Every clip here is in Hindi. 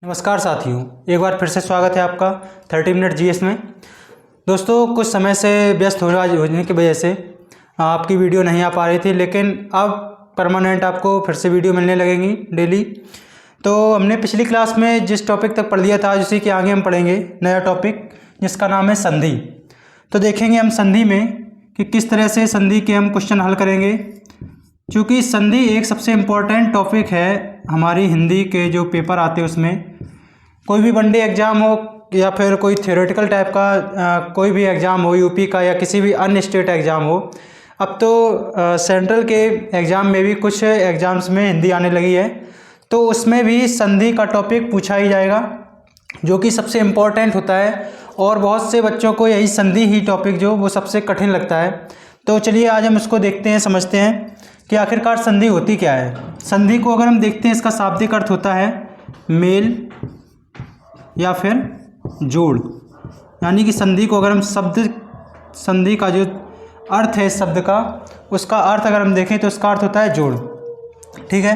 नमस्कार साथियों, एक बार फिर से स्वागत है आपका 30 मिनट जीएस में। दोस्तों, कुछ समय से व्यस्त होने की वजह से आपकी वीडियो नहीं आ पा रही थी, लेकिन अब परमानेंट आपको फिर से वीडियो मिलने लगेंगी डेली। तो हमने पिछली क्लास में जिस टॉपिक तक पढ़ लिया था, उसी के आगे हम पढ़ेंगे नया टॉपिक जिसका नाम है संधि। तो देखेंगे हम संधि में कि किस तरह से संधि के हम क्वेश्चन हल करेंगे। चूँकि संधि एक सबसे इम्पोर्टेंट टॉपिक है हमारी हिंदी के जो पेपर आते हैं उसमें, कोई भी वनडे एग्ज़ाम हो या फिर कोई थ्योरेटिकल टाइप का कोई भी एग्ज़ाम हो, यूपी का या किसी भी अन्य स्टेट एग्ज़ाम हो। अब तो सेंट्रल के एग्ज़ाम में भी कुछ एग्ज़ाम्स में हिंदी आने लगी है, तो उसमें भी संधि का टॉपिक पूछा ही जाएगा, जो कि सबसे इम्पोर्टेंट होता है। और बहुत से बच्चों को यही संधि ही टॉपिक जो वो सबसे कठिन लगता है। तो चलिए आज हम उसको देखते हैं, समझते हैं कि आखिरकार संधि होती क्या है। संधि को अगर हम देखते हैं, इसका शाब्दिक अर्थ होता है मेल या फिर जोड़। यानी कि संधि को अगर हम संधि का जो अर्थ है इस शब्द का, उसका अर्थ अगर हम देखें तो उसका अर्थ होता है जोड़। ठीक है,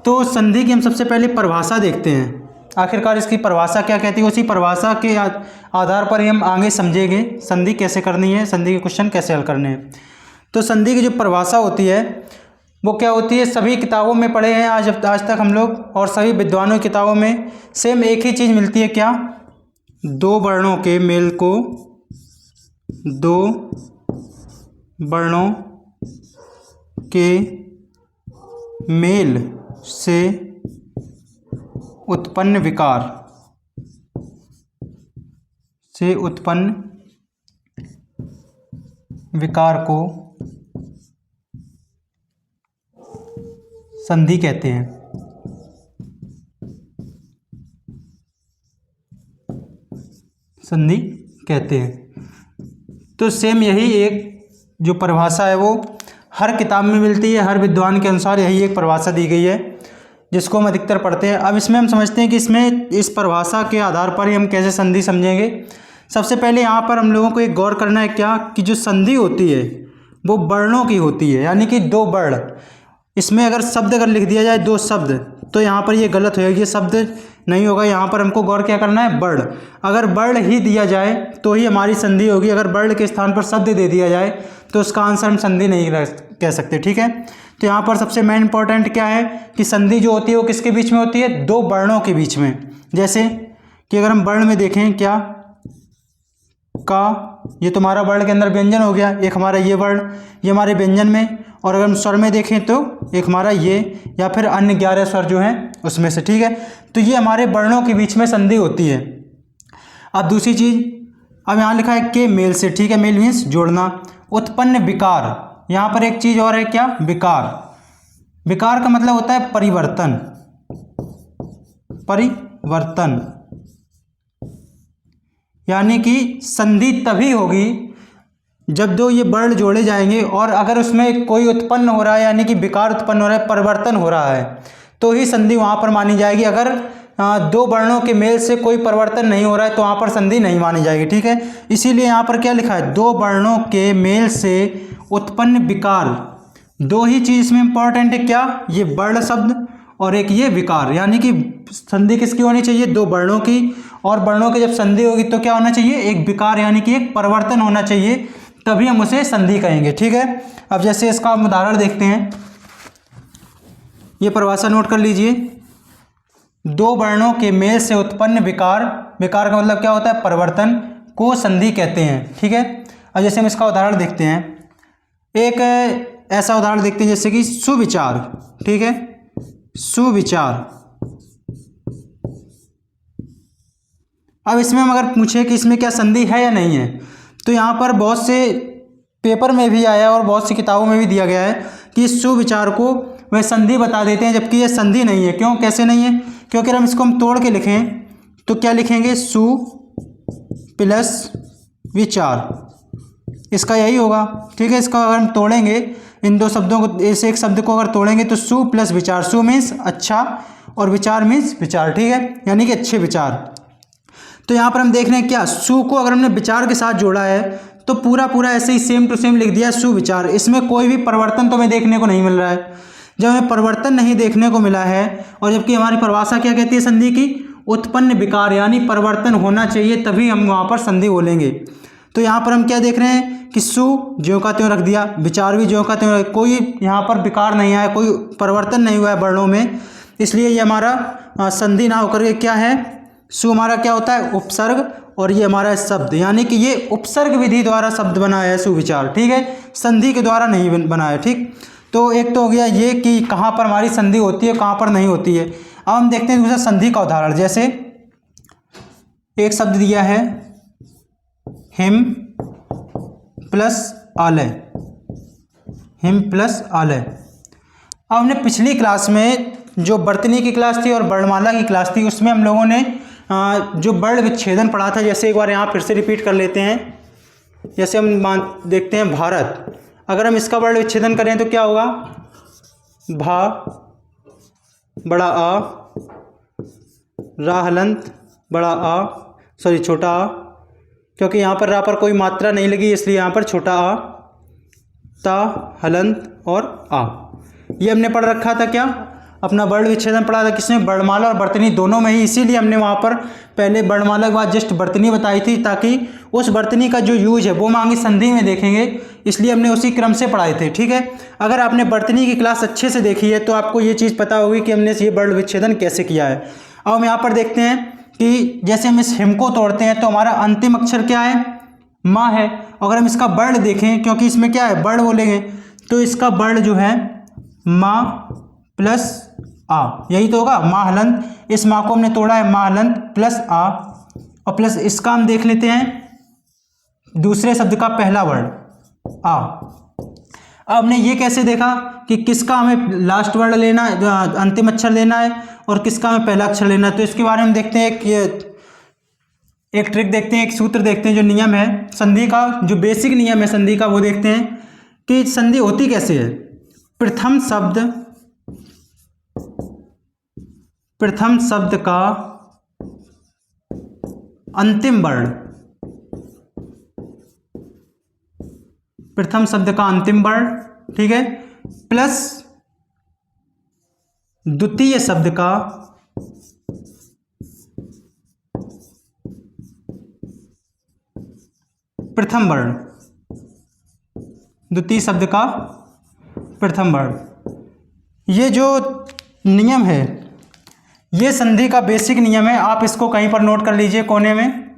तो संधि की हम सबसे पहले परिभाषा देखते हैं। आखिरकार इसकी परिभाषा क्या कहती है, उसी परिभाषा के आधार पर ही हम आगे समझेंगे संधि कैसे करनी है, संधि के क्वेश्चन कैसे हल करने हैं। तो संधि की जो परिभाषा होती है वो क्या होती है, सभी किताबों में पढ़े हैं आज तक हम लोग, और सभी विद्वानों की किताबों में सेम एक ही चीज़ मिलती है। क्या? दो वर्णों के मेल को दो वर्णों के मेल से उत्पन्न विकार को संधि कहते हैं। संधि कहते हैं। तो सेम यही एक जो परिभाषा है वो हर किताब में मिलती है, हर विद्वान के अनुसार यही एक परिभाषा दी गई है जिसको हम अधिकतर पढ़ते हैं। अब इसमें हम समझते हैं कि इसमें इस परिभाषा के आधार पर ही हम कैसे संधि समझेंगे। सबसे पहले यहाँ पर हम लोगों को एक गौर करना है क्या, कि जो संधि होती है वो वर्णों की होती है, यानी कि दो वर्ण। इसमें अगर शब्द अगर लिख दिया जाए दो शब्द, तो यहाँ पर ये गलत होगा, ये शब्द नहीं होगा। यहाँ पर हमको गौर क्या करना है, वर्ण। अगर वर्ण ही दिया जाए तो ही हमारी संधि होगी। अगर वर्ण के स्थान पर शब्द दे दिया जाए तो उसका आंसर हम संधि नहीं कह सकते। ठीक है, तो यहाँ पर सबसे मेन इंपॉर्टेंट क्या है कि संधि जो होती है वो किसके बीच में होती है, दो वर्णों के बीच में। जैसे कि अगर हम वर्ण में देखें, क्या का, ये तुम्हारा वर्ण के अंदर व्यंजन हो गया, एक हमारा ये वर्ण, ये हमारे व्यंजन में। और अगर हम स्वर में देखें तो एक हमारा ये, या फिर अन्य 11 स्वर जो हैं उसमें से। ठीक है, तो ये हमारे वर्णों के बीच में संधि होती है। अब दूसरी चीज़, अब यहाँ लिखा है के मेल से। ठीक है, मेल मीन्स जोड़ना। उत्पन्न विकार, यहाँ पर एक चीज़ और है, क्या, विकार। विकार का मतलब होता है परिवर्तन। यानी कि संधि तभी होगी जब दो ये वर्ण जोड़े जाएंगे और अगर उसमें कोई उत्पन्न हो रहा है, यानी कि विकार उत्पन्न हो रहा है, परिवर्तन हो रहा है, तो ही संधि वहाँ पर मानी जाएगी। अगर दो वर्णों के मेल से कोई परिवर्तन नहीं हो रहा है तो वहाँ पर संधि नहीं मानी जाएगी। ठीक है, इसीलिए यहाँ पर क्या लिखा है, दो वर्णों के मेल से उत्पन्न विकार। दो ही चीज़ इसमें इंपॉर्टेंट है, क्या, ये वर्ण शब्द और एक ये विकार। यानी कि संधि किसकी होनी चाहिए, दो वर्णों की। और वर्णों की जब संधि होगी तो क्या होना चाहिए, एक विकार, यानी कि एक परिवर्तन होना चाहिए, तभी हम उसे संधि कहेंगे। ठीक है, अब जैसे इसका हम उदाहरण देखते हैं, ये परिभाषा नोट कर लीजिए। दो वर्णों के मेल से उत्पन्न विकार, विकार का मतलब क्या होता है, परिवर्तन, को संधि कहते हैं। ठीक है, अब जैसे हम इसका उदाहरण देखते हैं, एक ऐसा उदाहरण देखते हैं जैसे कि सुविचार। ठीक है, सुविचार। अब इसमें हम अगर पूछे कि इसमें क्या संधि है या नहीं है, तो यहाँ पर बहुत से पेपर में भी आया और बहुत सी किताबों में भी दिया गया है कि सुविचार को वह संधि बता देते हैं, जबकि ये संधि नहीं है। क्यों, कैसे नहीं है, क्योंकि अगर हम इसको हम तोड़ के लिखें तो क्या लिखेंगे, सु प्लस विचार, इसका यही होगा। ठीक है, इसका अगर हम तोड़ेंगे इन दो शब्दों को, इस एक शब्द को अगर तोड़ेंगे तो सु प्लस विचार, सु मीन्स अच्छा और विचार मीन्स विचार। ठीक है, यानी कि अच्छे विचार। तो यहाँ पर हम देख रहे हैं क्या, सु को अगर हमने विचार के साथ जोड़ा है तो पूरा ऐसे ही सेम टू सेम लिख दिया सुविचार। इसमें कोई भी परिवर्तन तो हमें देखने को नहीं मिल रहा है। जब हमें परिवर्तन नहीं देखने को मिला है, और जबकि हमारी परिभाषा क्या कहती है संधि की, उत्पन्न विकार यानी परिवर्तन होना चाहिए तभी हम वहाँ पर संधि बोलेंगे। तो यहाँ पर हम क्या देख रहे हैं कि सु ज्यों का त्यों रख दिया, विचार भी ज्यों का त्यों, कोई यहाँ पर विकार नहीं आया, कोई परिवर्तन नहीं हुआ है वर्णों में, इसलिए ये हमारा संधि ना होकर के क्या है, सु हमारा क्या होता है उपसर्ग, और ये हमारा शब्द, यानी कि ये उपसर्ग विधि द्वारा शब्द बना है सुविचार, ठीक है, संधि के द्वारा नहीं बना है। ठीक, तो एक तो हो गया ये कि कहाँ पर हमारी संधि होती है, कहाँ पर नहीं होती है। अब हम देखते हैं दूसरा संधि का उदाहरण। जैसे एक शब्द दिया है हिम प्लस आलय, हिम प्लस आलय। अब हमने पिछली क्लास में जो वर्तनी की क्लास थी और वर्णमाला की क्लास थी, उसमें हम लोगों ने जो वर्ण विच्छेदन पढ़ा था। जैसे एक बार यहाँ फिर से रिपीट कर लेते हैं। जैसे हम देखते हैं भारत, अगर हम इसका वर्ण विच्छेदन करें तो क्या होगा, भा बड़ा आ, रा हलंत बड़ा आ, सॉरी छोटा आ, क्योंकि यहाँ पर रा पर कोई मात्रा नहीं लगी इसलिए यहाँ पर छोटा आ, ता हलंत और आ। ये हमने पढ़ रखा था क्या, अपना वर्ण विच्छेदन पढ़ा था किसमें, वर्णमाला और वर्तनी दोनों में ही। इसीलिए हमने वहाँ पर पहले वर्णमाला के बाद जस्ट वर्तनी बताई थी, ताकि उस वर्तनी का जो यूज है वो हम आगे संधि में देखेंगे, इसलिए हमने उसी क्रम से पढ़ाए थे। ठीक है, अगर आपने वर्तनी की क्लास अच्छे से देखी है तो आपको ये चीज़ पता होगी कि हमने ये वर्ण विच्छेदन कैसे किया है। अब हम यहाँ पर देखते हैं कि जैसे हम इस हिम को तोड़ते हैं तो हमारा अंतिम अक्षर क्या है, माँ है। अगर हम इसका वर्ण देखें, क्योंकि इसमें क्या है वर्ण बोलेंगे, तो इसका वर्ण जो है माँ प्लस आ, यही तो होगा माँ हलंत। इस माँ को हमने तोड़ा है माँ हलंत प्लस आ, और प्लस इसका हम देख लेते हैं दूसरे शब्द का पहला वर्ण आ। अब हमने ये कैसे देखा कि किसका हमें लास्ट वर्ड लेना है, अंतिम अक्षर लेना है, और किसका हमें पहला अक्षर लेना है। तो इसके बारे में देखते हैं कि एक ट्रिक देखते हैं, एक सूत्र देखते हैं, जो नियम है संधि का, जो बेसिक नियम है संधि का, वो देखते हैं कि संधि होती कैसे है। प्रथम शब्द का अंतिम वर्ण, प्रथम शब्द का अंतिम वर्ण, ठीक है, प्लस द्वितीय शब्द का प्रथम वर्ण, द्वितीय शब्द का प्रथम वर्ण। ये जो नियम है ये संधि का बेसिक नियम है, आप इसको कहीं पर नोट कर लीजिए कोने में।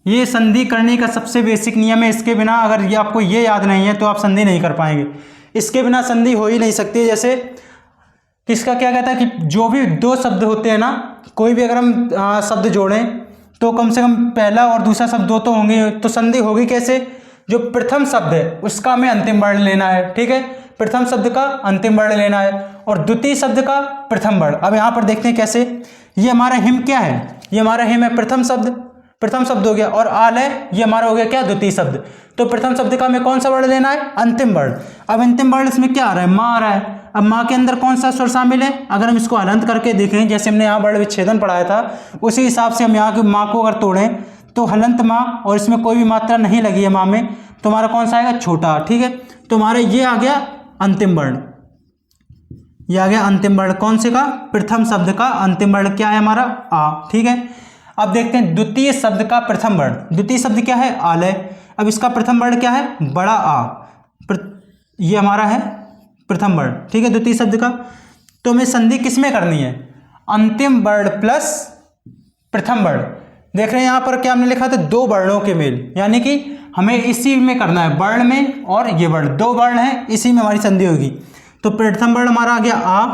ये संधि करने का सबसे बेसिक नियम है, इसके बिना अगर ये आपको ये याद नहीं है तो आप संधि नहीं कर पाएंगे। इसके बिना संधि हो ही नहीं सकती। जैसे किसका क्या कहता है कि जो भी दो शब्द होते हैं ना, कोई भी अगर हम शब्द जोड़ें तो कम से कम पहला और दूसरा शब्द दो तो होंगे, तो संधि होगी कैसे, जो प्रथम शब्द है उसका हमें अंतिम वर्ण लेना है। ठीक है, प्रथम शब्द का अंतिम वर्ण लेना है और द्वितीय शब्द का प्रथम वर्ण। अब यहाँ पर देखते हैं कैसे। ये हमारा हिम क्या है, ये हमारा हिम है प्रथम शब्द हो गया, और आल है ये हमारा हो गया क्या, द्वितीय शब्द। तो प्रथम शब्द का हमें कौन सा वर्ण लेना है, अंतिम वर्ण। अब अंतिम वर्ण इसमें क्या आ रहा है, माँ आ रहा है। अब माँ के अंदर कौन सा स्वर शामिल है, अगर हम इसको हलंत करके देखें, जैसे हमने यहाँ वर्ण विच्छेदन पढ़ाया था उसी हिसाब से हम यहाँ की माँ को अगर तोड़ें तो हलंत माँ, और इसमें कोई भी मात्रा नहीं लगी है माँ में, तो हमारा कौन सा आएगा, छोटा। ठीक है, तो हमारा ये आ गया अंतिम वर्ण, ये आ गया अंतिम वर्ण कौन से का, प्रथम शब्द का अंतिम वर्ण क्या है हमारा, आ। ठीक है, अब देखते हैं द्वितीय शब्द का प्रथम वर्ण। द्वितीय शब्द क्या है, आलय। अब इसका प्रथम वर्ण क्या है, बड़ा आ। ये हमारा है प्रथम वर्ण। ठीक है, द्वितीय शब्द का। तो हमें संधि किसमें करनी है, अंतिम वर्ण प्लस प्रथम वर्ण। देख रहे हैं यहाँ पर क्या हमने लिखा था, दो वर्णों के मेल, यानी कि हमें इसी में करना है, वर्ण में, और ये वर्ण दो वर्ण है, इसी में हमारी संधि होगी। तो प्रथम वर्ण हमारा आ गया आ,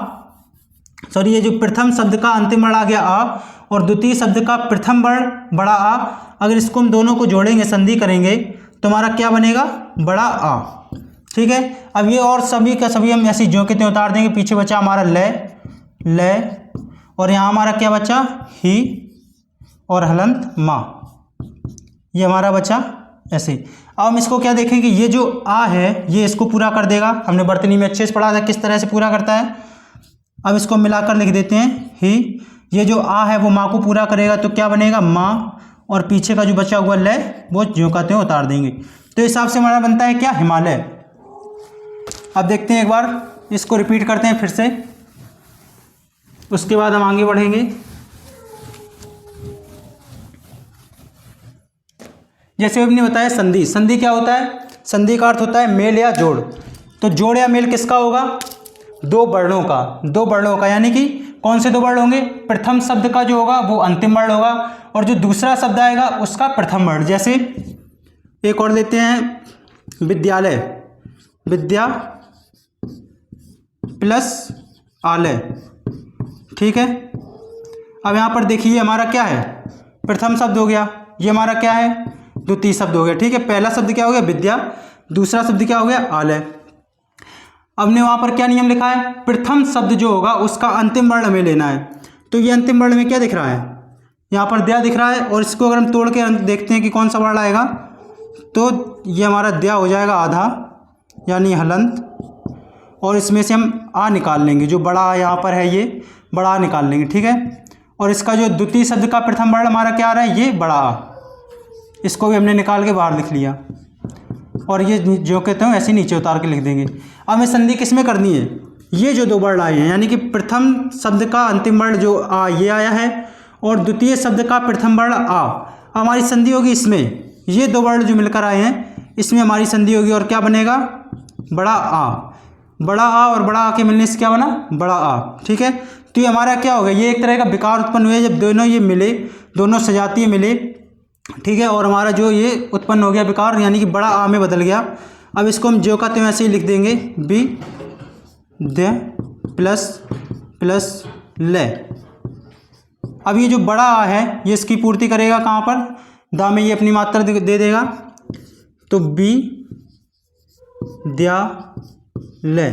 सॉरी ये जो प्रथम शब्द का अंतिम वर्ण आ गया आ, और द्वितीय शब्द का प्रथम वर्ण बड़ा आ। अगर इसको हम दोनों को जोड़ेंगे, संधि करेंगे, तो हमारा क्या बनेगा, बड़ा आ। ठीक है, अब ये और सभी का सभी हम ऐसी ज्यों के त्यों उतार देंगे। पीछे बचा हमारा लय, और यहाँ हमारा क्या बचा, ही और हलंत माँ, ये हमारा बचा ऐसे। अब हम इसको क्या देखें कि ये जो आ है ये इसको पूरा कर देगा। हमने वर्तनी में अच्छे से पढ़ा था किस तरह से पूरा करता है। अब इसको मिलाकर लिख देते हैं, ही, ये जो आ है वो माँ को पूरा करेगा, तो क्या बनेगा, माँ, और पीछे का जो बचा हुआ लय वो ज्यों का त्यों उतार देंगे। तो इस हिसाब से हमारा बनता है क्या, हिमालय। अब देखते हैं एक बार इसको रिपीट करते हैं फिर से, उसके बाद हम आगे बढ़ेंगे। जैसे हमने बताया संधि, संधि क्या होता है? संधि का अर्थ होता है मेल या जोड़। तो जोड़ या मेल किसका होगा? दो वर्णों का, दो वर्णों का, यानी कि कौन से दो वर्ण होंगे? प्रथम शब्द का जो होगा वो अंतिम वर्ण होगा और जो दूसरा शब्द आएगा उसका प्रथम वर्ण। जैसे एक और लेते हैं, विद्यालय, विद्या प्लस आलय, ठीक है। अब यहाँ पर देखिए हमारा क्या है? प्रथम शब्द हो गया, ये हमारा क्या है? द्वितीय शब्द हो गया, ठीक है। पहला शब्द क्या हो गया? विद्या, दूसरा शब्द क्या हो गया? आलय। अब ने वहाँ पर क्या नियम लिखा है? प्रथम शब्द जो होगा उसका अंतिम वर्ण हमें लेना है। तो ये अंतिम वर्ण में क्या दिख रहा है? यहाँ पर द्या दिख रहा है, और इसको अगर हम तोड़ के देखते हैं कि कौन सा वर्ण आएगा, तो ये हमारा द्या हो जाएगा आधा, यानी हलंत, और इसमें से हम आ निकाल लेंगे, जो बड़ा आ यहाँ पर है ये बड़ा आ निकाल लेंगे, ठीक है। और इसका जो द्वितीय शब्द का प्रथम वर्ण हमारा क्या आ रहा है? ये बड़ा आ, इसको भी हमने निकाल के बाहर लिख लिया, और ये जो कहते हैं ऐसे नीचे उतार के लिख देंगे। अब हमें संधि किस में करनी है? ये जो दो वर्ण आए हैं, यानी कि प्रथम शब्द का अंतिम वर्ण जो आ ये आया है, और द्वितीय शब्द का प्रथम वर्ण आ, हमारी संधि होगी इसमें। ये दो वर्ण जो मिलकर आए हैं इसमें हमारी संधि होगी, और क्या बनेगा? बड़ा आ। बड़ा आ और बड़ा आ के मिलने से क्या बना? बड़ा आ, ठीक है। तो ये हमारा क्या होगा? ये एक तरह का विकार उत्पन्न हुआ जब दोनों ये मिले, दोनों सजातीय मिले, ठीक है, और हमारा जो ये उत्पन्न हो गया विकार, यानी कि बड़ा आ में बदल गया। अब इसको हम जो का त्यों ऐसे ही लिख देंगे, बी द प्लस प्लस ले। अब ये जो बड़ा आ है ये इसकी पूर्ति करेगा कहाँ पर? दा में ये अपनी मात्रा दे देगा, तो बी द्या ले।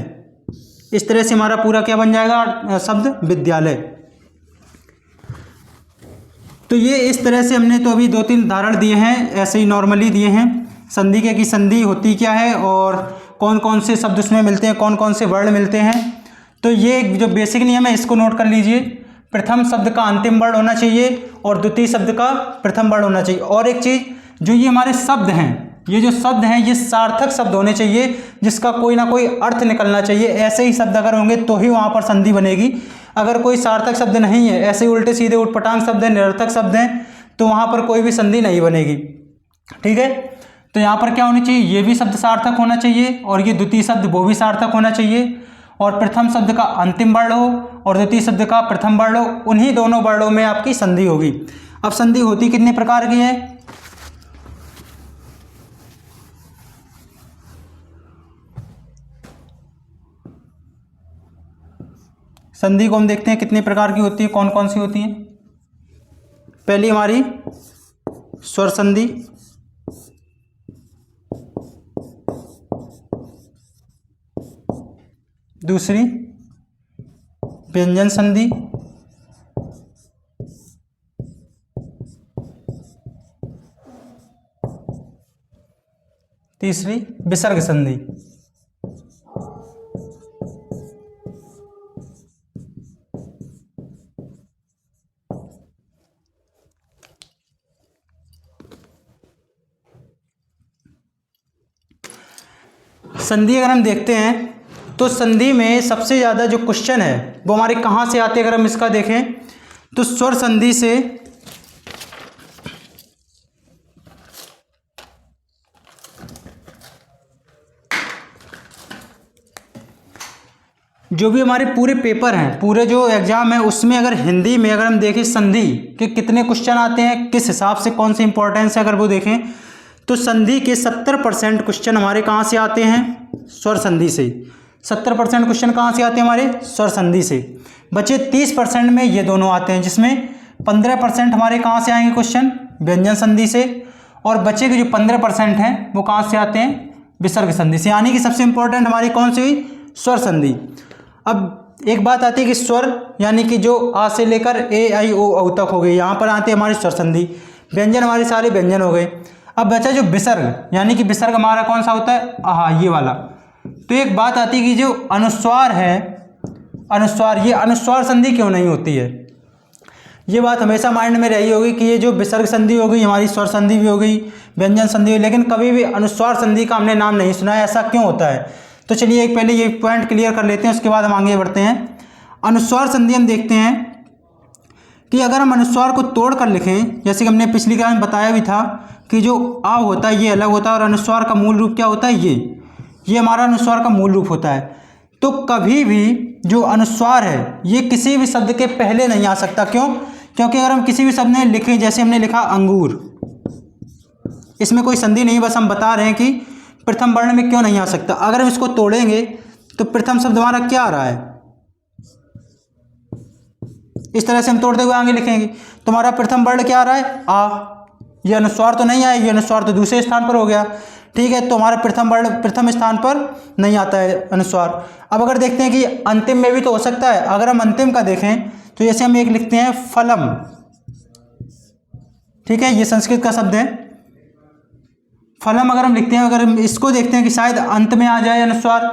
इस तरह से हमारा पूरा क्या बन जाएगा शब्द? विद्यालय। तो ये इस तरह से हमने तो अभी दो तीन उदाहरण दिए हैं, ऐसे ही नॉर्मली दिए हैं संधि के, कि संधि होती क्या है और कौन कौन से शब्द उसमें मिलते हैं, कौन कौन से वर्ण मिलते हैं। तो ये जो बेसिक नियम है इसको नोट कर लीजिए। प्रथम शब्द का अंतिम वर्ण होना चाहिए और द्वितीय शब्द का प्रथम वर्ण होना चाहिए। और एक चीज़, जो ये हमारे शब्द हैं, ये जो शब्द हैं ये सार्थक शब्द होने चाहिए, जिसका कोई ना कोई अर्थ निकलना चाहिए। ऐसे ही शब्द अगर होंगे तो ही वहाँ पर संधि बनेगी। अगर कोई सार्थक शब्द नहीं है, ऐसे ही उल्टे सीधे उटपटांग शब्द हैं, निरर्थक शब्द हैं, तो वहाँ पर कोई भी संधि नहीं बनेगी, ठीक है। तो यहाँ पर क्या होनी चाहिए? ये भी शब्द सार्थक होना चाहिए, और ये द्वितीय शब्द वो भी सार्थक होना चाहिए, और प्रथम शब्द का अंतिम वर्ण हो और द्वितीय शब्द का प्रथम वर्ण हो, उन्हीं दोनों वर्णों में आपकी संधि होगी। अब संधि होती कितने प्रकार की है? संधि को हम देखते हैं कितने प्रकार की होती है, कौन कौन सी होती हैं। पहली हमारी स्वर संधि, दूसरी व्यंजन संधि, तीसरी विसर्ग संधि। संधि अगर हम देखते हैं तो संधि में सबसे ज़्यादा जो क्वेश्चन है वो हमारे कहाँ से आते हैं? अगर हम इसका देखें तो स्वर संधि से जो भी हमारे पूरे पेपर हैं, पूरे जो एग्जाम है, उसमें अगर हिंदी में अगर हम देखें संधि के कितने क्वेश्चन आते हैं, किस हिसाब से, कौन सी इंपॉर्टेंस है, अगर वो देखें तो संधि के 70% क्वेश्चन हमारे कहाँ से आते हैं? स्वर संधि से। 70% क्वेश्चन कहाँ से आते हैं? हमारे स्वर संधि से। बचे 30% में ये दोनों आते हैं, जिसमें 15% हमारे कहाँ से आएंगे क्वेश्चन? व्यंजन संधि से, और बचे के जो 15% हैं वो कहाँ से आते हैं? विसर्ग संधि से। यानी कि सबसे इंपॉर्टेंट हमारी कौन सी हुई? स्वर संधि। अब एक बात आती है कि स्वर यानी कि जो आ से लेकर ए आई ओ औ तक हो गई, यहाँ पर आते हैं हमारी स्वर संधि। व्यंजन हमारे सारे व्यंजन हो गए। अब बचा जो विसर्ग, यानी कि विसर्ग हमारा कौन सा होता है? आहा, ये वाला। तो एक बात आती है कि जो अनुस्वार है, अनुस्वार, ये अनुस्वार संधि क्यों नहीं होती है? ये बात हमेशा माइंड में रही होगी कि ये जो विसर्ग संधि हो गई, हमारी स्वर संधि भी हो गई, व्यंजन संधि, लेकिन कभी भी अनुस्वार संधि का हमने नाम नहीं सुना है। ऐसा क्यों होता है? तो चलिए एक पहले ये पॉइंट क्लियर कर लेते हैं, उसके बाद हम आगे बढ़ते हैं। अनुस्वार संधि हम देखते हैं कि अगर हम अनुस्वार को तोड़ कर लिखें, जैसे कि हमने पिछली क्लास में बताया भी था कि जो आ होता है ये अलग होता है और अनुस्वार का मूल रूप क्या होता है, ये हमारा अनुस्वार का मूल रूप होता है। तो कभी भी जो अनुस्वार है ये किसी भी शब्द के पहले नहीं आ सकता। क्यों? क्योंकि अगर हम किसी भी शब्द में लिखें, जैसे हमने लिखा अंगूर, इसमें कोई संधि नहीं, बस हम बता रहे हैं कि प्रथम वर्ण में क्यों नहीं आ सकता। अगर हम इसको तोड़ेंगे तो प्रथम शब्द हमारा क्या आ रहा है, इस तरह से हम तोड़ते हुए आगे लिखेंगे तो हमारा प्रथम वर्ण क्या आ रहा है, आ। ये अनुस्वार तो नहीं आया, ये अनुस्वार तो दूसरे स्थान पर हो गया, ठीक है। तो हमारा प्रथम वर्ण प्रथम स्थान पर नहीं आता है अनुस्वार। अब अगर देखते हैं कि अंतिम में भी तो हो सकता है। अगर हम अंतिम का देखें तो जैसे हम एक लिखते हैं फलम, ठीक है, ये संस्कृत का शब्द है फलम। अगर हम लिखते हैं, अगर हम इसको देखते हैं कि शायद अंत में आ जाए अनुस्वार,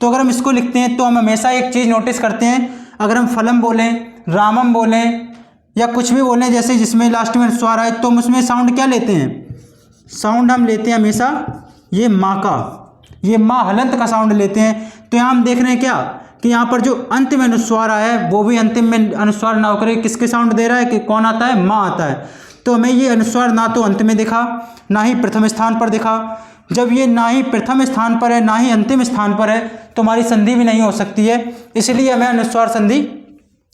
तो अगर हम इसको लिखते हैं तो हम हमेशा एक चीज़ नोटिस करते हैं, अगर हम फलम बोलें, रामम बोलें या कुछ भी बोलें जैसे जिसमें लास्ट में अनुस्वार आए, तो हम उसमें साउंड क्या लेते हैं, साउंड हम लेते हैं हमेशा ये माँ का, ये माँ हलंत का साउंड लेते हैं। तो यहाँ हम देख रहे हैं क्या कि यहाँ पर जो अंत में अनुस्वार आया है वो भी अंतिम में अनुस्वार ना होकर किसके साउंड दे रहा है, कि कौन आता है, माँ आता है। तो हमें ये अनुस्वार ना तो अंत में दिखा, ना ही प्रथम स्थान पर दिखा। जब ये ना ही प्रथम स्थान पर है ना ही अंतिम स्थान पर है तो हमारी संधि भी नहीं हो सकती है। इसलिए हमें अनुस्वार संधि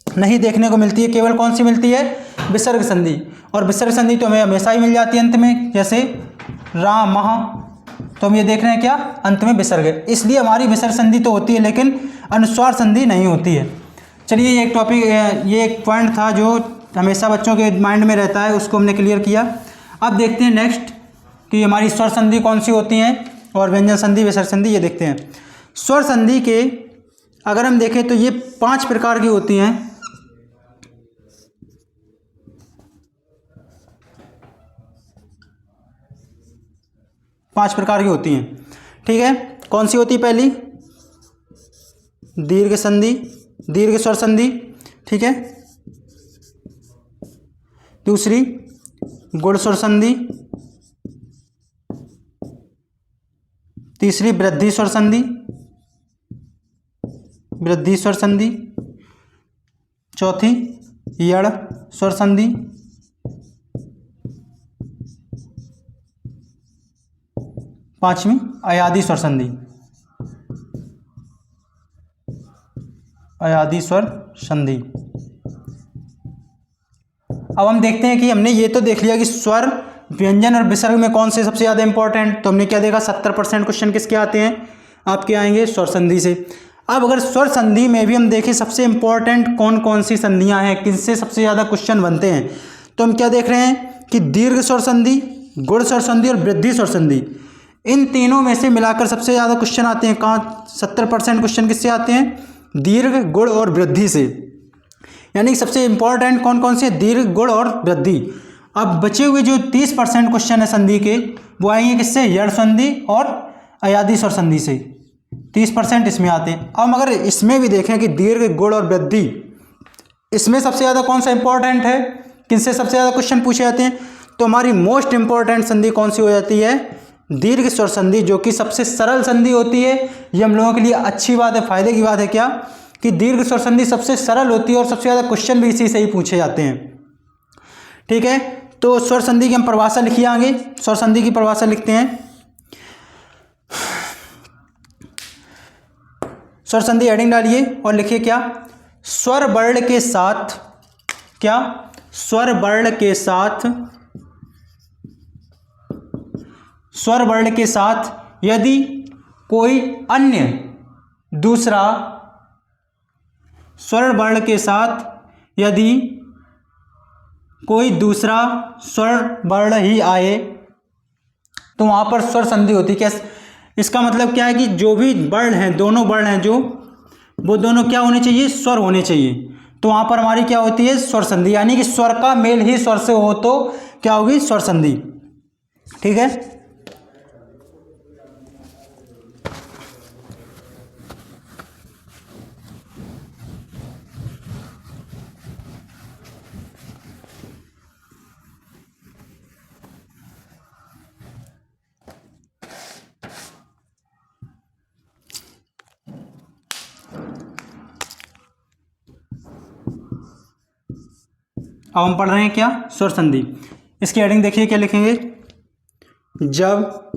नहीं देखने को मिलती है। केवल कौन सी मिलती है, विसर्ग संधि। और विसर्ग संधि तो हमें हमेशा ही मिल जाती है अंत में, जैसे राम महा, तो हम ये देख रहे हैं क्या, अंत में विसर्ग है, इसलिए हमारी विसर्ग संधि तो होती है लेकिन अनुस्वार संधि नहीं होती है। चलिए ये एक टॉपिक, ये एक पॉइंट था जो हमेशा बच्चों के माइंड में रहता है, उसको हमने क्लियर किया। अब देखते हैं नेक्स्ट कि हमारी स्वर संधि कौन सी होती हैं और व्यंजन संधि, विसर्ग संधि, ये देखते हैं। स्वर संधि के अगर हम देखें तो ये 5 प्रकार की होती हैं। पांच प्रकार की होती हैं, ठीक है। कौन सी होती है, पहली दीर्घ संधि, दीर्घ स्वर संधि, ठीक है। दूसरी गुण स्वर संधि, तीसरी वृद्धि स्वर संधि, वृद्धि स्वर संधि, चौथी यड़ स्वर संधि, पांचवी अयादि स्वर संधि, अयादि स्वर संधि। अब हम देखते हैं कि हमने ये तो देख लिया कि स्वर, व्यंजन और विसर्ग में कौन से सबसे ज़्यादा इंपॉर्टेंट, तो हमने क्या देखा, 70% क्वेश्चन किसके आते हैं, आपके आएंगे स्वर संधि से। अब अगर स्वर संधि में भी हम देखें सबसे इंपॉर्टेंट कौन कौन सी संधियां हैं, किनसे सबसे ज़्यादा क्वेश्चन बनते हैं, तो हम क्या देख रहे हैं कि दीर्घ स्वर संधि, गुण स्वर संधि और वृद्धि स्वर संधि, इन तीनों में से मिलाकर सबसे ज़्यादा क्वेश्चन आते हैं। कहाँ 70% क्वेश्चन किससे आते हैं, दीर्घ, गुण और वृद्धि से। यानी कि सबसे इंपॉर्टेंट कौन कौन से, दीर्घ, गुण और वृद्धि। अब बचे हुए जो 30% क्वेश्चन है संधि के, वो आएंगे किससे, यड़ संधि और अयादि स्वर संधि से। 30% इसमें आते हैं। अब अगर इसमें भी देखें कि दीर्घ, गुण और वृद्धि, इसमें सबसे ज़्यादा कौन सा इंपॉर्टेंट है, किनसे सबसे ज़्यादा क्वेश्चन पूछे जाते हैं, तो हमारी मोस्ट इंपॉर्टेंट संधि कौन सी हो जाती है, दीर्घ स्वर संधि, जो कि सबसे सरल संधि होती है। ये हम लोगों के लिए अच्छी बात है, फायदे की बात है क्या, कि दीर्घ स्वर संधि सबसे सरल होती है और सबसे ज़्यादा क्वेश्चन भी इसी से ही पूछे जाते हैं, ठीक है। तो स्वर संधि की हम परिभाषा लिखिए आगे, स्वर संधि की परिभाषा लिखते हैं। स्वर संधि हेडिंग डालिए और लिखिए क्या, स्वर वर्ण के साथ, क्या, स्वर वर्ण के साथ, स्वर वर्ण के साथ यदि कोई अन्य दूसरा, स्वर वर्ण के साथ यदि कोई दूसरा स्वर वर्ण ही आए तो वहाँ पर स्वर संधि होती है। क्या इसका मतलब क्या है कि जो भी वर्ण हैं, दोनों वर्ण हैं जो, वो दोनों क्या होने चाहिए, स्वर होने चाहिए। तो वहाँ पर हमारी क्या होती है, स्वर संधि। यानी कि स्वर का मेल ही स्वर से हो तो क्या होगी, स्वर संधि, ठीक है। अब हम पढ़ रहे हैं क्या, स्वर संधि। इसकी हेडिंग देखिए क्या लिखेंगे, जब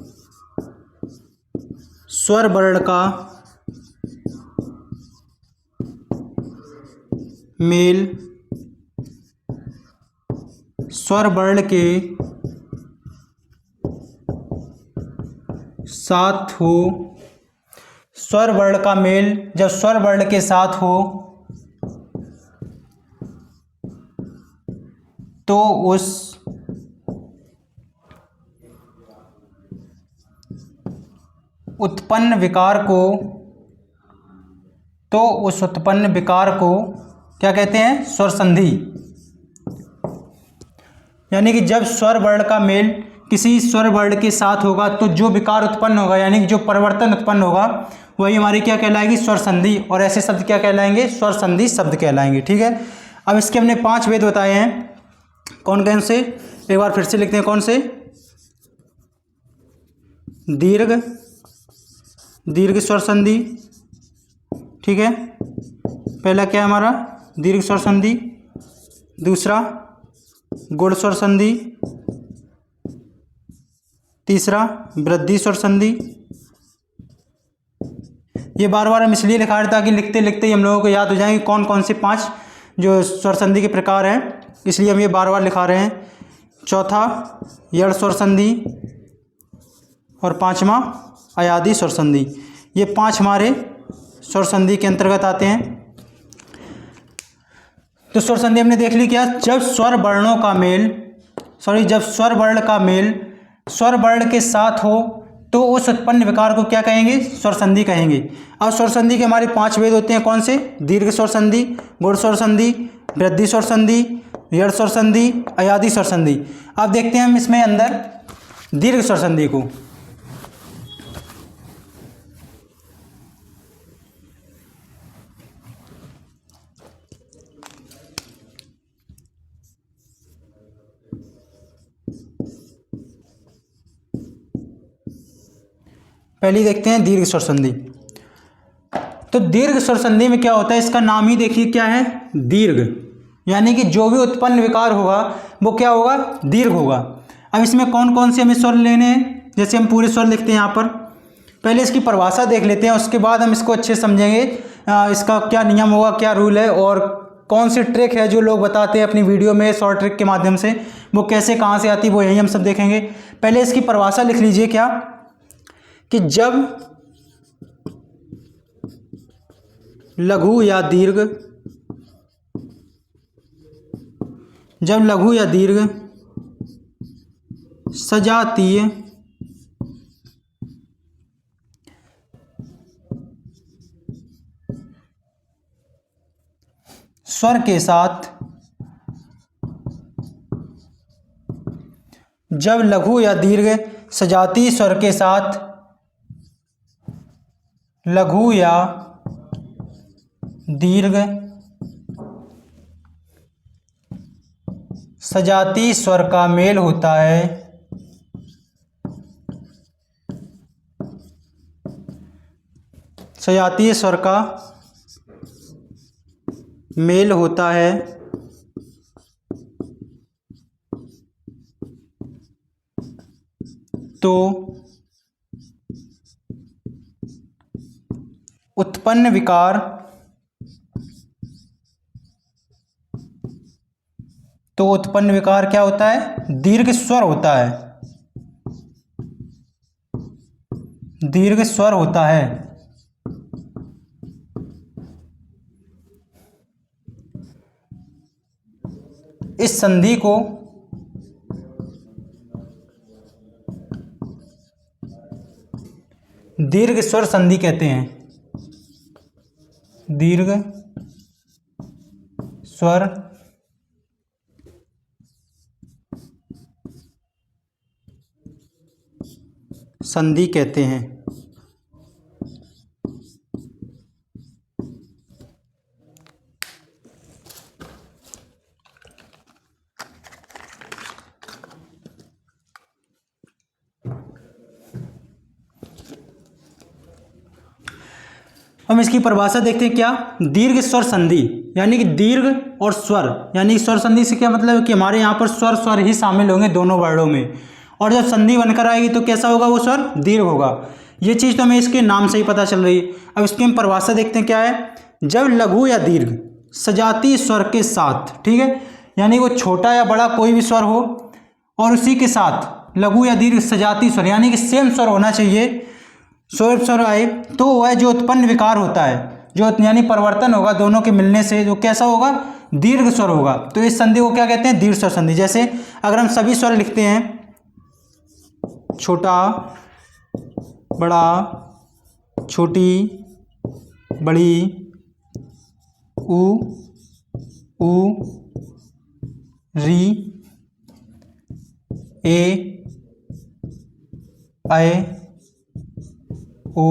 स्वर वर्ण का मेल स्वर वर्ण के साथ हो, स्वर वर्ण का मेल जब स्वर वर्ण के साथ हो तो उस उत्पन्न विकार को क्या कहते हैं, स्वर संधि। यानी कि जब स्वर वर्ण का मेल किसी स्वर वर्ण के साथ होगा तो जो विकार उत्पन्न होगा, यानी कि जो परिवर्तन उत्पन्न होगा, वही हमारी क्या कहलाएगी, स्वर संधि। और ऐसे शब्द क्या कहलाएंगे, स्वर संधि शब्द कहलाएंगे। ठीक है, अब इसके हमने 5 भेद बताए हैं। कौन कौन से, एक बार फिर से लिखते हैं, कौन से, दीर्घ स्वर संधि। ठीक है, पहला क्या है हमारा, दीर्घ स्वर संधि। दूसरा गुण स्वर संधि। तीसरा वृद्धि स्वर संधि। ये बार बार हम इसलिए लिखा रहे हैं ताकि लिखते लिखते ही हम लोगों को याद हो जाएंगे कौन कौन से 5 जो स्वर संधि के प्रकार हैं, इसलिए हम ये बार बार लिखा रहे हैं। चौथा यड़ स्वर संधि और 5वां अयादी स्वर संधि। ये 5 हमारे स्वर संधि के अंतर्गत आते हैं। तो स्वर संधि हमने देख ली क्या, जब स्वर वर्णों का मेल जब स्वर वर्ण का मेल स्वर वर्ण के साथ हो तो उस उत्पन्न विकार को क्या कहेंगे, स्वर संधि कहेंगे। अब स्वर संधि के हमारे 5 भेद होते हैं, कौन से, दीर्घ स्वर संधि, गुण स्वर संधि, वृद्धि स्वर संधि, यड़ स्वर संधि, अयादी स्वर संधि। अब देखते हैं हम इसमें अंदर दीर्घ स्वर संधि को। पहले देखते हैं दीर्घ स्वर संधि। तो दीर्घ स्वर संधि में क्या होता है, इसका नाम ही देखिए क्या है, दीर्घ। यानी कि जो भी उत्पन्न विकार होगा वो क्या होगा, दीर्घ होगा। अब इसमें कौन कौन से हमें स्वर लेने हैं, जैसे हम पूरे स्वर लिखते हैं यहाँ पर। पहले इसकी परिभाषा देख लेते हैं, उसके बाद हम इसको अच्छे समझेंगे, इसका क्या नियम होगा, क्या रूल है, और कौन सी ट्रिक है जो लोग बताते हैं अपनी वीडियो में शॉर्ट ट्रिक के माध्यम से, वो कैसे कहाँ से आती है, वो यही हम सब देखेंगे। पहले इसकी परिभाषा लिख लीजिए क्या, कि जब लघु या दीर्घ सजातीय स्वर के साथ, जब लघु या दीर्घ सजातीय स्वर के साथ, लघु या दीर्घ सजातीय स्वर का मेल होता है, सजातीय स्वर का मेल होता है, तो उत्पन्न विकार क्या होता है, दीर्घ स्वर होता है, दीर्घ स्वर होता है। इस संधि को दीर्घ स्वर संधि कहते हैं, दीर्घ स्वर संधि कहते हैं। हम इसकी परिभाषा देखते हैं। क्या? दीर्घ स्वर संधि, यानी कि दीर्घ और स्वर, यानी स्वर संधि से क्या मतलब है कि हमारे यहाँ पर स्वर ही शामिल होंगे दोनों वर्णों में, और जब संधि बनकर आएगी तो कैसा होगा? वो स्वर दीर्घ होगा। ये चीज़ तो हमें इसके नाम से ही पता चल रही है। अब इसकी हम परिभाषा देखते हैं क्या है। जब लघु या दीर्घ सजातीय स्वर के साथ, ठीक है, यानी वो छोटा या बड़ा कोई भी स्वर हो और उसी के साथ लघु या दीर्घ सजातीय स्वर, यानी कि सेम स्वर होना चाहिए, स्वर आए, तो वह जो उत्पन्न विकार होता है, जो यानी परिवर्तन होगा दोनों के मिलने से, जो कैसा होगा? दीर्घ स्वर होगा। तो इस संधि को क्या कहते हैं? दीर्घ स्वर संधि। जैसे अगर हम सभी स्वर लिखते हैं, छोटा, बड़ा, छोटी, बड़ी, उ, री, ए, ऐ, ओ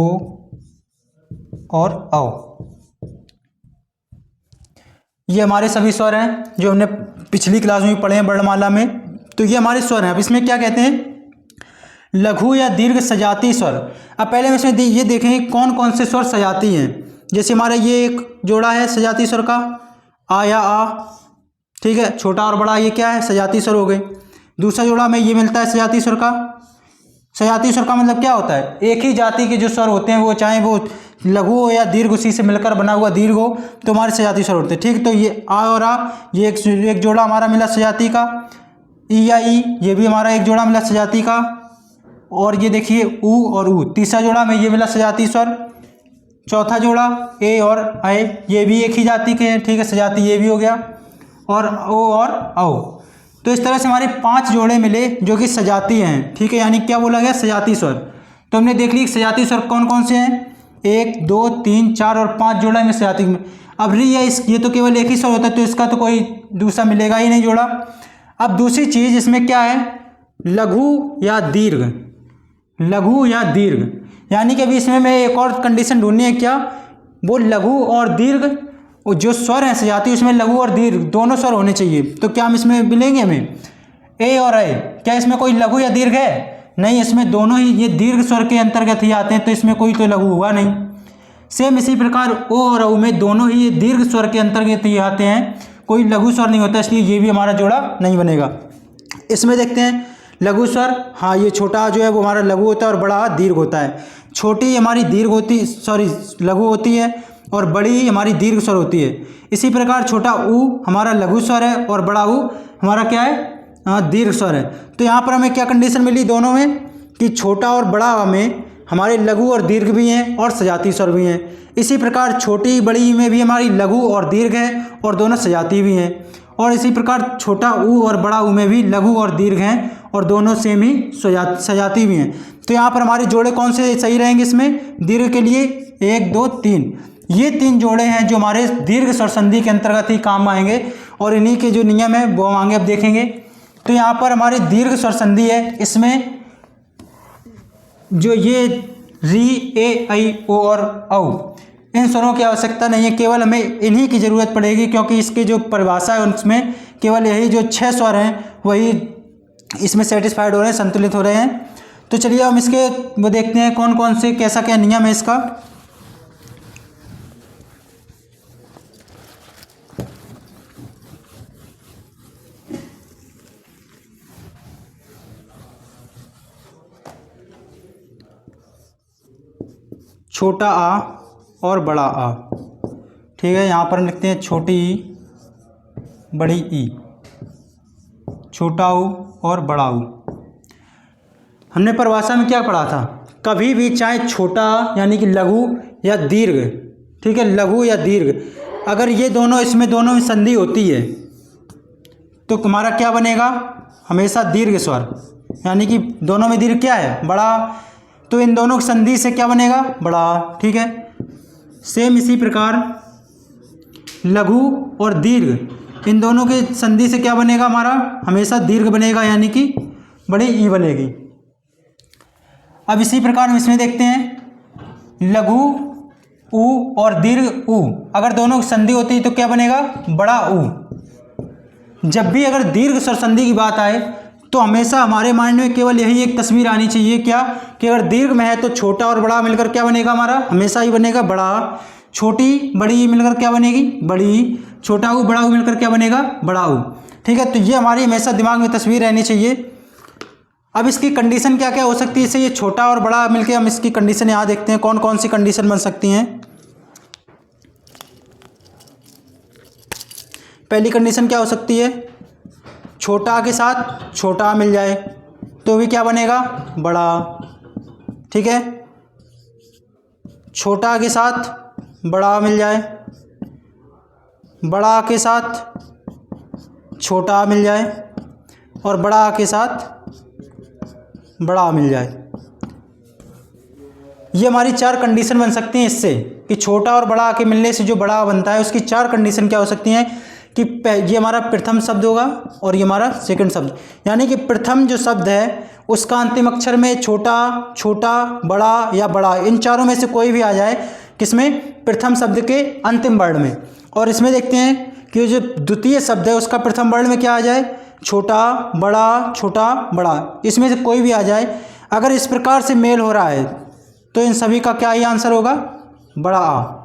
और औ, ये हमारे सभी स्वर हैं जो हमने पिछली क्लास में पढ़े हैं वर्णमाला में। तो ये हमारे स्वर हैं। अब इसमें क्या कहते हैं? लघु या दीर्घ सजातीय स्वर। अब पहले हम इसमें ये देखेंगे कौन कौन से स्वर सजाती हैं। जैसे हमारा ये एक जोड़ा है सजातीय स्वर का, आ या आ, ठीक है, छोटा और बड़ा, ये क्या है? सजातीय स्वर हो गए। दूसरा जोड़ा में ये मिलता है सजातीय स्वर का। सजातीय स्वर का मतलब क्या होता है? एक ही जाति के जो स्वर होते हैं, वो चाहे वो लघु हो या दीर्घ, उसी से मिलकर बना हुआ दीर्घ हो, तो हमारे सजातीय स्वर होते हैं। ठीक, तो ये आ और आ, ये एक जोड़ा हमारा मिला सजाती का। ई या ई, ये भी हमारा एक जोड़ा मिला सजाती का। और ये देखिए ऊ और ऊ, तीसरा जोड़ा में ये मिला सजातीय स्वर। चौथा जोड़ा ए और ऐ, ये भी एक ही जाति के हैं, ठीक है, सजाती ये भी हो गया। और ओ और औ। तो इस तरह से हमारे 5 जोड़े मिले जो कि सजाती हैं, ठीक है, यानी क्या बोला गया? सजाती स्वर। तो हमने देख ली सजाती स्वर कौन कौन से हैं, 1 2 3 4 और 5 जोड़ा में सजाती में। अब री या ये तो केवल एक ही स्वर होता है, तो इसका तो कोई दूसरा मिलेगा ही नहीं जोड़ा। अब दूसरी चीज़ इसमें क्या है? लघु या दीर्घ। लघु या दीर्घ, यानी कि अभी इसमें मैं एक और कंडीशन ढूंढनी है। क्या? वो लघु और दीर्घ, वो जो स्वर हैं सजाती, उसमें लघु और दीर्घ दोनों स्वर होने चाहिए। तो क्या हम इसमें मिलेंगे हमें? ए और ऐ, क्या इसमें कोई लघु या दीर्घ है? नहीं, इसमें दोनों ही ये दीर्घ स्वर के अंतर्गत ही आते हैं, तो इसमें कोई तो लघु हुआ नहीं। सेम इसी प्रकार ओ और औ में दोनों ही ये दीर्घ स्वर के अंतर्गत ही आते हैं, कोई लघु स्वर नहीं होता, इसलिए ये भी हमारा जोड़ा नहीं बनेगा। इसमें देखते हैं लघु स्वर। हाँ, ये छोटा जो है वो हमारा लघु होता है और बड़ा दीर्घ होता है। छोटी हमारी दीर्घ होती, सॉरी लघु होती है, और बड़ी हमारी दीर्घ स्वर होती है। इसी प्रकार छोटा ऊ हमारा लघु स्वर है और बड़ा ऊ हमारा क्या है? दीर्घ स्वर है। तो यहाँ पर हमें क्या कंडीशन मिली दोनों में, कि छोटा और बड़ा में हमारे लघु और दीर्घ भी हैं और सजाती स्वर भी हैं। इसी प्रकार छोटी बड़ी में भी हमारी लघु और दीर्घ है और दोनों सजाती भी हैं। और इसी प्रकार छोटा ऊ और बड़ा ऊ में भी लघु और दीर्घ हैं और दोनों सेम ही सजाती भी हैं। तो यहाँ पर हमारे जोड़े कौन से सही रहेंगे? इसमें दीर्घ के लिए 1 2 3, ये 3 जोड़े हैं जो हमारे दीर्घ स्वर संधि के अंतर्गत ही काम आएंगे, और इन्हीं के जो नियम है वो आगे अब देखेंगे। तो यहाँ पर हमारी दीर्घ स्वर संधि है, इसमें जो ये री, ए, ऐ, ओ और औ, इन स्वरों की आवश्यकता नहीं है, केवल हमें इन्हीं की ज़रूरत पड़ेगी, क्योंकि इसकी जो परिभाषा है उसमें केवल यही जो 6 स्वर हैं वही इसमें सेटिस्फाइड हो रहे हैं, संतुलित हो रहे हैं। तो चलिए हम इसके वो देखते हैं कौन कौन से, कैसा क्या नियम है इसका। छोटा आ और बड़ा आ, ठीक है, यहाँ पर हम लिखते हैं छोटी ई, बड़ी ई, छोटा ऊ और बड़ा ऊ। हमने परिभाषा में क्या पढ़ा था? कभी भी चाहे छोटा यानी कि लघु या दीर्घ, ठीक है, लघु या दीर्घ, अगर ये दोनों, इसमें दोनों में संधि होती है तो हमारा क्या बनेगा? हमेशा दीर्घ स्वर, यानी कि दोनों में दीर्घ क्या है? बड़ा। तो इन दोनों की संधि से क्या बनेगा? बड़ा, ठीक है। सेम इसी प्रकार लघु और दीर्घ, इन दोनों के संधि से क्या बनेगा? हमारा हमेशा दीर्घ बनेगा, यानी कि बड़ी ई बनेगी। अब इसी प्रकार हम इसमें देखते हैं लघु ऊ और दीर्घ ऊ, अगर दोनों की संधि होती है तो क्या बनेगा? बड़ा ऊ। जब भी अगर दीर्घ स्वर संधि की बात आए तो हमेशा हमारे माइंड में केवल यही एक तस्वीर आनी चाहिए, क्या कि अगर दीर्घ में है तो छोटा और बड़ा मिलकर क्या बनेगा हमारा, हमेशा ही बनेगा बड़ा। छोटी बड़ी मिलकर क्या बनेगी, बड़ी। छोटा ऊ बड़ा ऊ मिलकर क्या बनेगा, बड़ा ऊ। ठीक है, तो ये हमारी हमेशा दिमाग में तस्वीर रहनी चाहिए। अब इसकी कंडीशन क्या क्या हो सकती है, इससे ये छोटा और बड़ा मिलकर हम इसकी कंडीशन यहाँ देखते हैं कौन कौन सी कंडीशन बन सकती हैं। पहली कंडीशन क्या हो सकती है, छोटा के साथ छोटा मिल जाए तो भी क्या बनेगा, बड़ा। ठीक है, छोटा के साथ बड़ा मिल जाए, बड़ा के साथ छोटा मिल जाए और बड़ा के साथ बड़ा मिल जाए। ये हमारी 4 कंडीशन बन सकती हैं इससे, कि छोटा और बड़ा के मिलने से जो बड़ा बनता है उसकी 4 कंडीशन क्या हो सकती हैं, कि ये हमारा प्रथम शब्द होगा और ये हमारा सेकंड शब्द। यानी कि प्रथम जो शब्द है उसका अंतिम अक्षर में छोटा, छोटा, बड़ा या बड़ा, इन चारों में से कोई भी आ जाए, किसमें, प्रथम शब्द के अंतिम वर्ण में। और इसमें देखते हैं कि जो द्वितीय शब्द है उसका प्रथम वर्ण में क्या आ जाए, छोटा, बड़ा, छोटा, बड़ा, इसमें से कोई भी आ जाए। अगर इस प्रकार से मेल हो रहा है तो इन सभी का क्या ही आंसर होगा, बड़ा आ।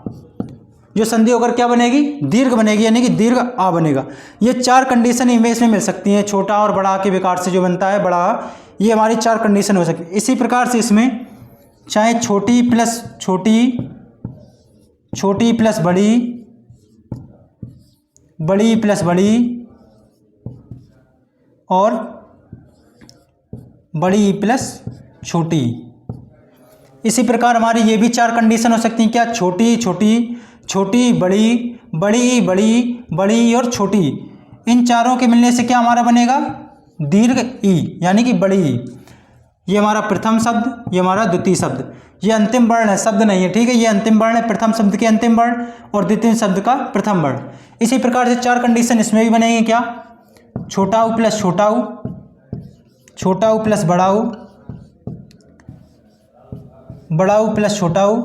जो संधि होकर क्या बनेगी, दीर्घ बनेगी, यानी कि दीर्घ आ बनेगा। ये 4 कंडीशन इमेज में मिल सकती हैं, छोटा और बड़ा के विकार से जो बनता है बड़ा आ, ये हमारी 4 कंडीशन हो सकती है। इसी प्रकार से इसमें चाहे छोटी प्लस छोटी, छोटी प्लस बड़ी, बड़ी प्लस बड़ी और बड़ी प्लस छोटी, इसी प्रकार हमारी ये भी 4 कंडीशन हो सकती हैं, क्या, छोटी छोटी, छोटी बड़ी, बड़ी बड़ी, बड़ी और छोटी, इन चारों के मिलने से क्या हमारा बनेगा, दीर्घ ई, यानी कि बड़ी ई। ये हमारा प्रथम शब्द, ये हमारा द्वितीय शब्द, ये अंतिम वर्ण है, शब्द नहीं है। ठीक है, ये अंतिम वर्ण है, प्रथम शब्द के अंतिम वर्ण और द्वितीय शब्द का प्रथम वर्ण। इसी प्रकार से 4 कंडीशन इसमें भी बनेगी, क्या, छोटा ऊ प्लस छोटा ऊ, छोटा ऊ प्लस बड़ा ऊ, बड़ा ऊ प्लस छोटा ऊ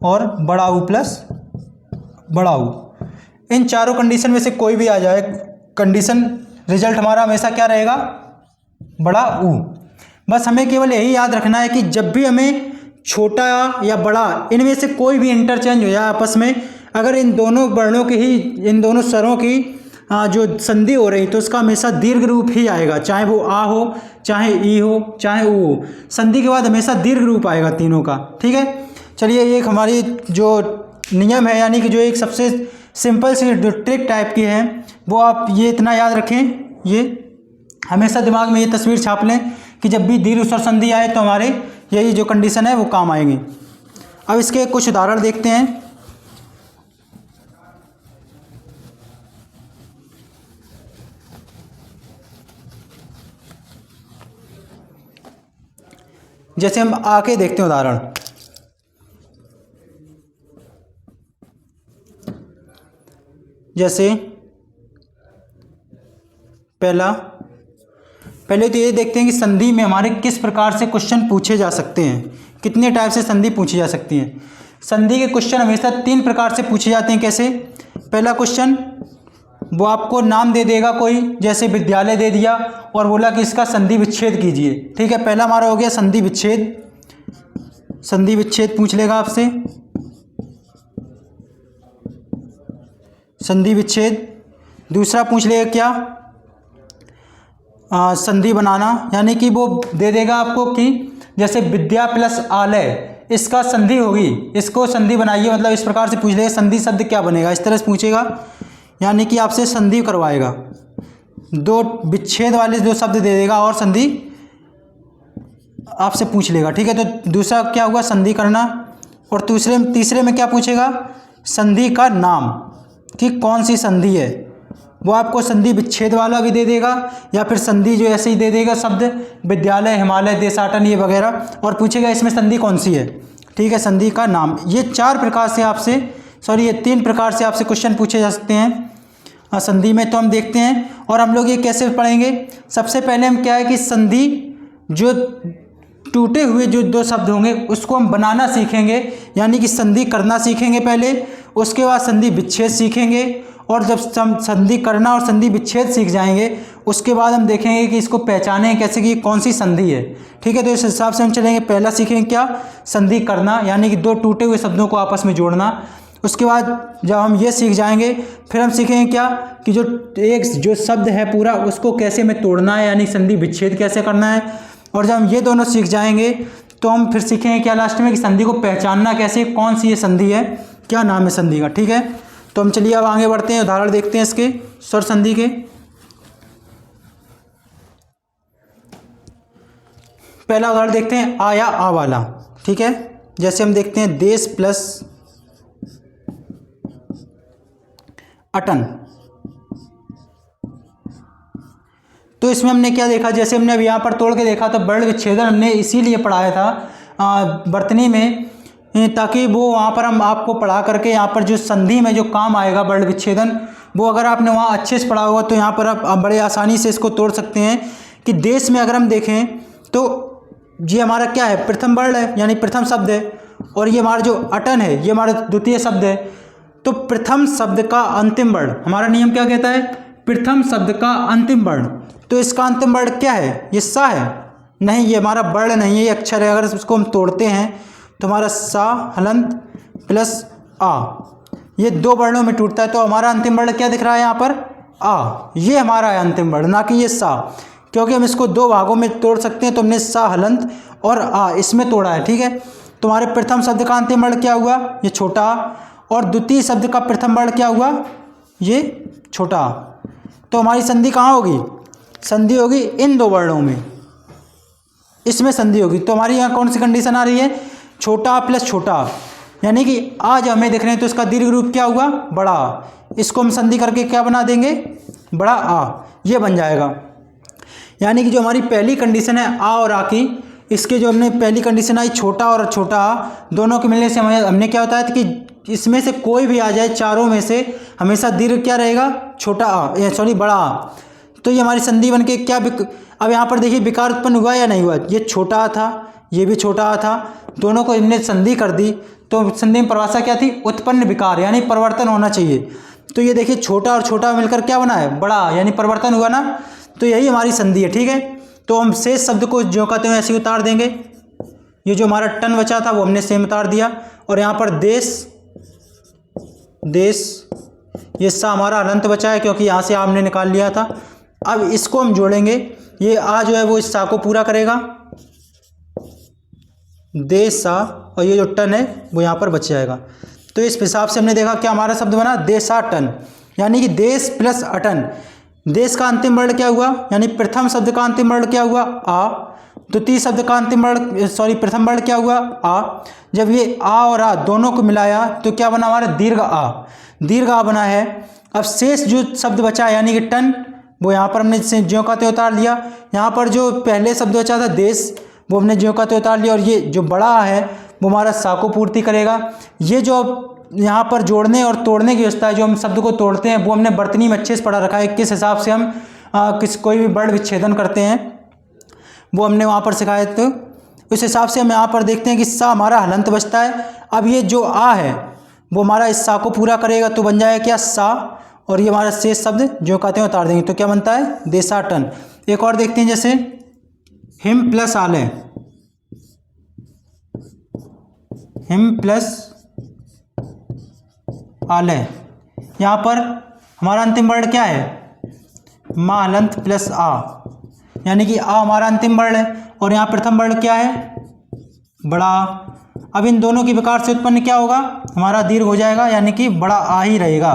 और बड़ा ऊ प्लस बड़ा ऊ। इन चारों कंडीशन में से कोई भी आ जाए, कंडीशन रिजल्ट हमारा हमेशा क्या रहेगा, बड़ा ऊ। बस हमें केवल यही याद रखना है कि जब भी हमें छोटा या बड़ा इनमें से कोई भी इंटरचेंज हो जाए आपस में, अगर इन दोनों वर्णों की ही, इन दोनों स्वरों की जो संधि हो रही तो उसका हमेशा दीर्घ रूप ही आएगा, चाहे वो आ हो, चाहे ई हो, चाहे ऊ हो। संधि के बाद हमेशा दीर्घ रूप आएगा तीनों का। ठीक है, चलिए एक हमारी जो नियम है, यानी कि जो एक सबसे सिंपल सी जो ट्रिक टाइप की है वो आप ये इतना याद रखें, ये हमेशा दिमाग में ये तस्वीर छाप लें कि जब भी दीर्घ स्वर संधि आए तो हमारे यही जो कंडीशन है वो काम आएंगी। अब इसके कुछ उदाहरण देखते हैं। जैसे हम आके देखते हैं उदाहरण, जैसे पहले तो ये देखते हैं कि संधि में हमारे किस प्रकार से क्वेश्चन पूछे जा सकते हैं, कितने टाइप से संधि पूछी जा सकती हैं। संधि के क्वेश्चन हमेशा 3 प्रकार से पूछे जाते हैं। कैसे, पहला क्वेश्चन वो आपको नाम दे देगा कोई, जैसे विद्यालय दे दिया और बोला कि इसका संधि विच्छेद कीजिए। ठीक है, पहला हमारा हो गया संधि विच्छेद, संधि विच्छेद पूछ लेगा आपसे, संधि विच्छेद। दूसरा पूछ लेगा क्या, संधि बनाना, यानी कि वो दे देगा आपको कि जैसे विद्या प्लस आलय इसका संधि होगी, इसको संधि बनाइए, मतलब इस प्रकार से पूछ लेगा संधि शब्द क्या बनेगा, इस तरह से पूछेगा, यानी कि आपसे संधि करवाएगा। 2 विच्छेद वाले 2 शब्द दे देगा और संधि आपसे पूछ लेगा। ठीक है, तो दूसरा क्या हुआ, संधि करना। और तीसरे में क्या पूछेगा, संधि का नाम, कि कौन सी संधि है। वो आपको संधि विच्छेद वाला भी दे देगा या फिर संधि जो ऐसे ही दे देगा शब्द विद्यालय, हिमालय, देशाटन ये वगैरह, और पूछेगा इसमें संधि कौन सी है। ठीक है, संधि का नाम। ये 3 प्रकार से आपसे क्वेश्चन पूछे जा सकते हैं संधि में। तो हम देखते हैं और हम लोग ये कैसे पढ़ेंगे। सबसे पहले हम क्या है कि संधि जो टूटे हुए जो 2 शब्द होंगे उसको हम बनाना सीखेंगे, यानी कि संधि करना सीखेंगे पहले, उसके बाद संधि विच्छेद सीखेंगे, और जब संधि करना और संधि विच्छेद सीख जाएंगे उसके बाद हम देखेंगे कि इसको पहचानें कैसे कि कौन सी संधि है। ठीक है, तो इस हिसाब से हम चलेंगे। पहला सीखेंगे क्या, संधि करना, यानी कि दो टूटे हुए शब्दों को आपस में जोड़ना। उसके बाद जब हम ये सीख जाएंगे फिर हम सीखेंगे क्या कि जो शब्द है पूरा उसको कैसे में तोड़ना है, यानी संधि विच्छेद कैसे करना है। और जब हम ये दोनों सीख जाएंगे तो हम फिर सीखेंगे क्या लास्ट में कि संधि को पहचानना कैसे, कौन सी ये संधि है, क्या नाम है संधि का। ठीक है, तो हम चलिए अब आगे बढ़ते हैं, उदाहरण देखते हैं इसके स्वर संधि के। पहला उदाहरण देखते हैं आ या आ वाला। ठीक है, जैसे हम देखते हैं देश प्लस अटन। तो इसमें हमने क्या देखा, जैसे हमने अब यहाँ पर तोड़ के देखा तो वर्ण विच्छेदन हमने इसीलिए पढ़ाया था वर्तनी में, ताकि वो वहाँ पर हम आपको पढ़ा करके यहाँ पर जो संधि में जो काम आएगा वर्ण विच्छेदन, वो अगर आपने वहाँ अच्छे से पढ़ा होगा तो यहाँ पर आप बड़े आसानी से इसको तोड़ सकते हैं। कि देश में अगर हम देखें तो ये हमारा क्या है, प्रथम वर्ण है, यानी प्रथम शब्द है। और ये हमारा जो अटन है ये हमारा द्वितीय शब्द है। तो प्रथम शब्द का अंतिम वर्ण, हमारा नियम क्या कहता है, प्रथम शब्द का अंतिम वर्ण। तो इसका अंतिम वर्ण क्या है, ये सा है? नहीं, ये हमारा वर्ण नहीं है, ये अक्षर है। अगर इसको हम तोड़ते हैं तो हमारा सा हलंत प्लस आ, ये दो वर्णों में टूटता है। तो हमारा अंतिम वर्ण क्या दिख रहा है यहाँ पर, आ। ये हमारा है अंतिम वर्ण, ना कि ये सा, क्योंकि हम इसको दो भागों में तोड़ सकते हैं। तो हमने सा हलंत और आ इसमें तोड़ा है। ठीक है, तो हमारे प्रथम शब्द का अंतिम वर्ण क्या हुआ, ये छोटा, और द्वितीय शब्द का प्रथम वर्ण क्या हुआ, ये छोटा। तो हमारी संधि कहाँ होगी, संधि होगी इन दो वर्णों में, इसमें संधि होगी। तो हमारी यहाँ कौन सी कंडीशन आ रही है, छोटा प्लस छोटा, यानी कि आज हमें देख रहे हैं तो इसका दीर्घ रूप क्या हुआ, बड़ा। इसको हम संधि करके क्या बना देंगे, बड़ा आ, ये बन जाएगा। यानी कि जो हमारी पहली कंडीशन है आ और आ की, इसके जो हमने पहली कंडीशन आई छोटा और छोटा आ, दोनों के मिलने से हमने क्या होता है कि इसमें से कोई भी आ जाए, चारों में से हमेशा दीर्घ क्या रहेगा, छोटा आ, सॉरी बड़ा आ। तो ये हमारी संधि बन के क्या अब यहाँ पर देखिए विकार उत्पन्न हुआ या नहीं हुआ, ये छोटा आ था, ये भी छोटा आ था, दोनों को इनने संधि कर दी। तो संधि में परिभाषा क्या थी, उत्पन्न विकार, यानी परिवर्तन होना चाहिए। तो ये देखिए छोटा और छोटा मिलकर क्या बना है, बड़ा, यानी परिवर्तन हुआ ना। तो यही हमारी संधि है। ठीक है, तो हम शेष शब्द को जो कहते हैं ऐसे उतार देंगे। ये जो हमारा टन बचा था वो हमने सेम उतार दिया। और यहाँ पर देश, ये सा हमारा हलंत बचा है क्योंकि यहाँ से हमने निकाल लिया था। अब इसको हम जोड़ेंगे, ये आ जो है वो इस सा को पूरा करेगा, देश सा, और ये जो टन है वो यहाँ पर बच जाएगा। तो इस हिसाब से हमने देखा क्या हमारा शब्द बना, देशा टन, यानी कि देश प्लस अटन। देश का अंतिम वर्ण क्या हुआ, यानी प्रथम शब्द का अंतिम वर्ण क्या हुआ, आ। द्वितीय शब्द का अंतिम वर्ण प्रथम वर्ण क्या हुआ, आ। जब ये आ और आ दोनों को मिलाया तो क्या बना हमारा, दीर्घ आ, दीर्घ आ बना है। अब शेष जो शब्द बचा यानी कि टन, वो यहाँ पर हमने ज्यों का त्यों उतार लिया। यहाँ पर जो पहले शब्द बचा था देश, वो हमने ज्यों का त्यों उतार लिया। और ये जो बड़ा है वो हमारा सा को पूर्ति करेगा। ये जो यहाँ पर जोड़ने और तोड़ने की व्यवस्था है, जो हम शब्द को तोड़ते हैं, वो हमने वर्तनी में अच्छे से पढ़ा रखा है। किस हिसाब से हम कोई भी वर्ण विच्छेदन करते हैं वो हमने वहाँ पर सिखाया। तो उस हिसाब से हम यहाँ पर देखते हैं कि सा हमारा हलंत बचता है। अब ये जो आ है वो हमारा इस सा को पूरा करेगा, तो बन जाएगा क्या, सा, और ये हमारा शेष शब्द जो कहते हैं उतार देंगे, तो क्या बनता है, देशाटन। एक और देखते हैं, जैसे हिम प्लस आलय, हिम प्लस आलय, यहाँ पर हमारा अंतिम वर्ण क्या है, मा हलंत प्लस आ, यानी कि आ हमारा अंतिम वर्ण है। और यहाँ प्रथम वर्ण क्या है, बड़ा। अब इन दोनों की विकार से उत्पन्न क्या होगा, हमारा दीर्घ हो जाएगा, यानी कि बड़ा आ ही रहेगा।